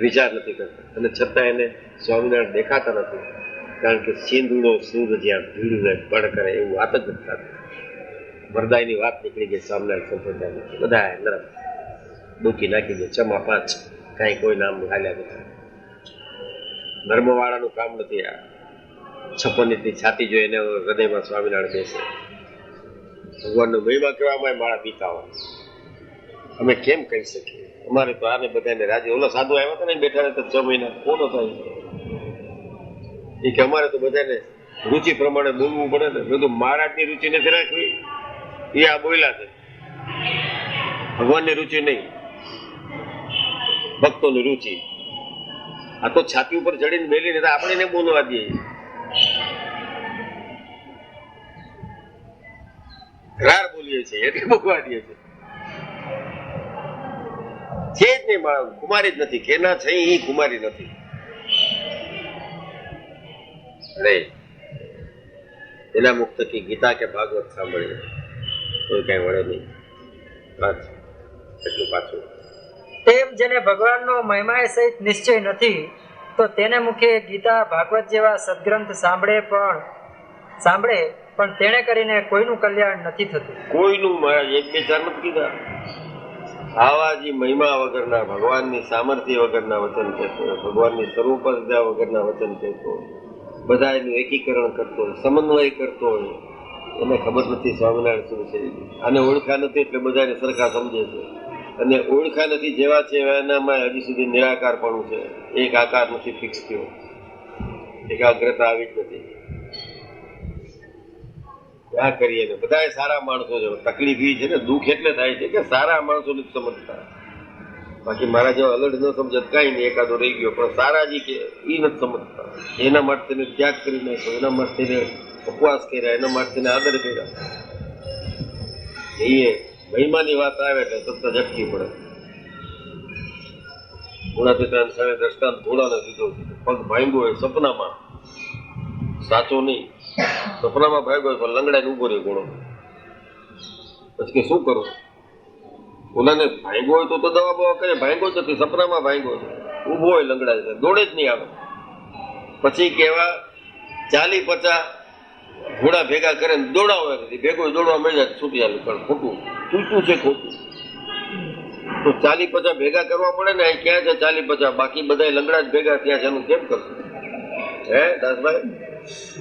S2: વિચાર નથી કરતા, અને છતાં એને સ્વામિનારાયણ દેખાતા નથી. કારણ કે સિંધુડો સૂર જ્યાં ભીડ ને બળ કરે એવું વાત જ નથી થતી. વરદાયની વાત નીકળી ગઈ સ્વામિનારાયણ સંપ્રદાયની. બધા નરમ ડૂકી નાખી દે. 6 માં 5 કઈ કોઈ નામ હાલ્યા નથી. ધર્મવાળાનું કામ નથી. આ 56 છાતી જોઈ એને હૃદયમાં સ્વામિનારાયણ બેસે. ભગવાનનો મહિમા કહેવામાં માળા પીતા હોય. અમે કેમ કહી શકીએ? અમારે તો આને બધાને રાજી. ઓલો સાધુ આવ્યા હતા ને બેઠા હતા 6 મહિના, કોણ હતા એ કે અમારે તો બધાને રુચિ પ્રમાણે બોલવું પડે ને. બધું મહારાજની રુચિ નથી રાખવી, એ આ બોલ્યા છે. ભગવાનની રુચિ નહીં, ભક્તોની રુચિ. આ તો છાતી ઉપર ચડીને બેલીને આપણે એને બોલવા દઈએ. ઘરાર બોલીએ છીએ એટલે બોલવા દઈએ છીએ. છે જ નહીં, કુમારી જ નથી. કેના છે એ કુમારી નથી. રે એના મુખ થકી ગીતા કે ભાગવત સાંભળીએ કોઈ કઈ વળે નહીં. બસ એટલું પાછું.
S1: તેમ જેને ભગવાનનો મહિમા સહિત નિશ્ચય નથી તો તેને મુખે ગીતા ભાગવત જેવા સદગ્રંથ સાંભળે પણ તેને કરીને કોઈનું કલ્યાણ નથી થતું.
S2: કોઈનું મહારાજ એક બે ચાર નથી કીધા. આવા જે મહિમા વગરના, ભગવાનની સામર્થ્ય વગરના વચન કહેતો, ભગવાનની સ્વરૂપતા વગરના વચન કહેતો, બધા એનું એકીકરણ કરતો હોય, સમન્વય કરતો હોય, એને ખબર નથી સ્વામિનારાયણ શું છે. આને ઓળખા નથી એટલે બધાને સરખા સમજે છે, અને ઓળખા નથી જેવા છે એનામાં હજી સુધી નિરાકારપણું છે. એક આકાર નથી ફિક્સ થયો, એકાગ્રતા આવી જ નથી. ક્યાં કરીએ ને બધા સારા માણસો છે. તકલીફ એ છે ને, દુઃખ એટલે થાય છે કે સારા માણસો નથી સમજતા. બાકી મારા જેવા અલડ ન સમજત કઈ નહીં, એકાદો રહી ગયો, પણ સારા જી કે એ નથી સમજતા. એના માટે તેને ત્યાગ કરી નાખ્યો, એના માટે તેને ઉપવાસ કર્યા, એના માટે તેને આદર કર્યા. એ મહિમાની વાત આવે એટલે તરત ઝટકી પડે. ઘોડા પિતા સામે દ્રષ્ટાંત ઘોડાને દીધો, પગ ભાંગ્યો હોય સપનામાં, સાચો નહીં, સપનામાં ભાગ્યો પણ લંગડાઈને ઉભો રહ્યો ઘોડો. પછી કે શું કરું? ઓલાને ભાંગ્યો હોય તો દવા બવા કરે, ભાંગ્યો જ નથી, સપનામાં ભાંગ્યો છે, ઉભો હોય લંગડાય, દોડે જ નહીં આવે. પછી કેવા 40-50 ઘોડા ભેગા કરે ને દોડાવે નથી, ભેગો દોડવા મળી જાય છૂટી જાય. પણ ખોટું તૂટું છે, ખોટું. તો 40-50 ભેગા કરવા પડે ને, અહીં ક્યાં છે 40-50? બાકી બધા લંગડા જ ભેગા ત્યાં છે, એનું કેમ કરશું? હે દાસભાઈ,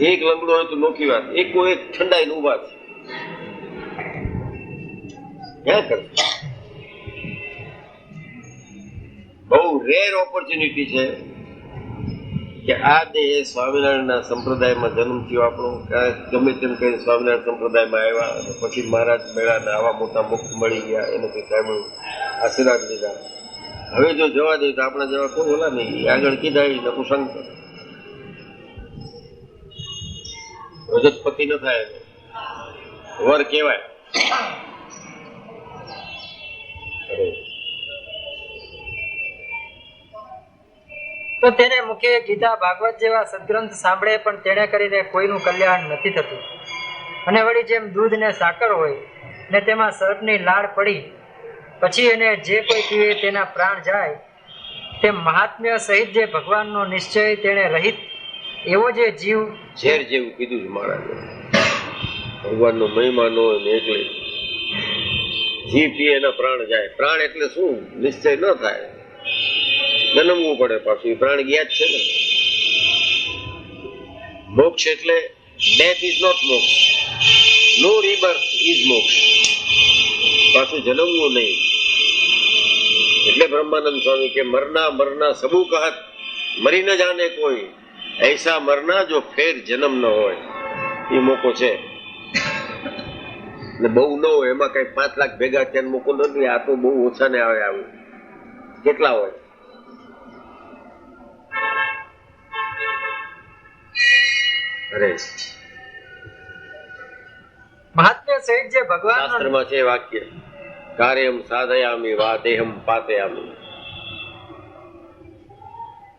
S2: એક લંગડો હોય તો નોખી વાત, એકો એક ઠંડાઈને ઉભા છે, ક્યાં કરશું? બહુ રેર ઓપોર્ચ્યુનિટી છે કે આ દેહ સ્વામિનારાયણના સંપ્રદાયમાં જન્મ થયો આપણો, ગમે તેમ કઈ સ્વામિનારાયણ સંપ્રદાયમાં આવ્યા અને પછી મહારાજ મેળાને આવા મોટા મુક્ત મળી ગયા, એનાથી સાંભળ્યું, આશીર્વાદ લીધા. હવે જો જવા દઈએ તો આપણા જેવા કોઈ બોલા નહીં, આગળ કીધા એ નપુસંગ રજતપતિ ન થાય, વર કહેવાય.
S1: તો તેને મુખે ગીતા ભાગવત જેવા સદગ્રંથ સાંભળે પણ તેને કરીને કોઈનું કલ્યાણ નથી થતું. અને વળી જેમ દૂધ ને સાકર હોય ને તેમાં સર્પની લાળ પડી પછી એને જે કોઈ પીવે તેના પ્રાણ જાય, તેમ મહાત્મ્ય સહિત જે ભગવાનનો નિશ્ચય તેને રહિત એવો જે જીવ
S2: ઝેર જેવું કીધું છે મહારાજે. ભગવાનનો મહિમા નો એટલે જીવ પીએ એના પ્રાણ જાય. પ્રાણ એટલે શું? નિશ્ચય ન થાય, જન્મવું પડે પાછું. એ પ્રાણ ગયા જ છે ને. મોક્ષ એટલે ડેથ ઇઝ નોટ મોક્ષ, નો રિબર્થ ઇઝ મોક્ષ. પાછું જન્મવું નહીં. એટલે બ્રહ્માનંદ સ્વામી કે મરના સબુ કહત, મરી ન જાને કોઈ, ऐसा मरना जो फिर जन्म न હોય. એ મોકો છે ને બહુ ન હોય, એમાં કઈ 5 લાખ ભેગા ત્યાં મોકો નથી. આ તો બહુ ઓછા ને આવે. આવું કેટલા હોય? અરે
S1: મહાત્મ્ય સહિત જે ભગવાન
S2: શાસ્ત્રમાં છે વાક્ય, કાર્યમ સાધયામી વા દેહમ પાતયામી.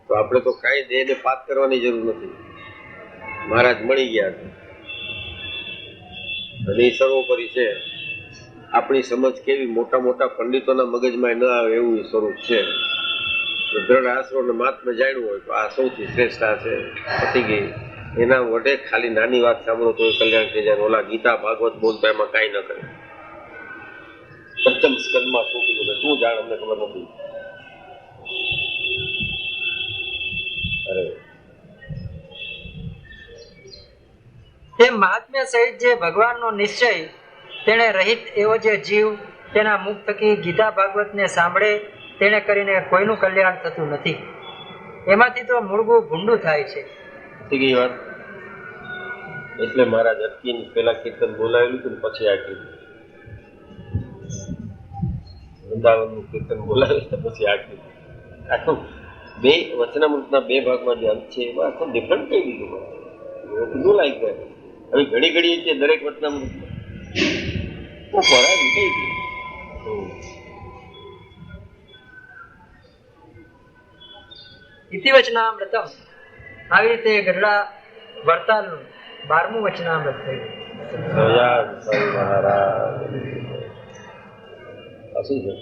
S2: તો આપણે તો કઈ દેહને પાત કરવાની જરૂર નથી. મહારાજ મળી ગયા છે અને એ સર્વોપરી છે. આપણી સમજ કેવી મોટા મોટા પંડિતોના મગજમાં ન આવે એવું સ્વરૂપ છે. દ્રઢ આશરો ને મહાત્મા જાણ્યું હોય તો આ સૌથી શ્રેષ્ઠ આ છે. પતી ગઈ. એના વડે ખાલી નાની વાત સાંભળો તો કલ્યાણ થઈ જાય. ઓલા ગીતા ભાગવત બોલતા એમાં કાંઈ ન કરે. પંચમ સ્કંદમાં શું કીધું છે શું જાણ અમને ખબર નથી. અરે
S1: તે મહાત્મ્ય સહિત જે ભગવાનનો નિશ્ચય તેને રહિત એવો જે જીવ તેના મુખ થકી ગીતા ભાગવતને સાંભળે તેને કરીને કોઈનું કલ્યાણ થતું નથી. એમાંથી તો મૂળગું ભૂંડું થાય છે.
S2: થઈ વાત. એટલે મહારાજ અટકીને પેલા કીર્તન બોલાવેલું હતું પછી આ કીધું. વૃંદાવનનું કીર્તન બોલાવેલું પછી આ કીધું. આખું બે વચનામૃતના 2 ભાગમાં જે અંત છે એમાં આખું ડિફરન્ટ કહી દીધું. કીધું લાઈક જાય. હવે ઘડી ઘડી છે દરેક વચનામૃત પરાય કહી દીધું.
S1: ઇતિવચનામૃતમ આવી રીતે ગઢડા વડતાલનું 12મું વચનામૃત થયું.
S2: મહારાજ શું છે?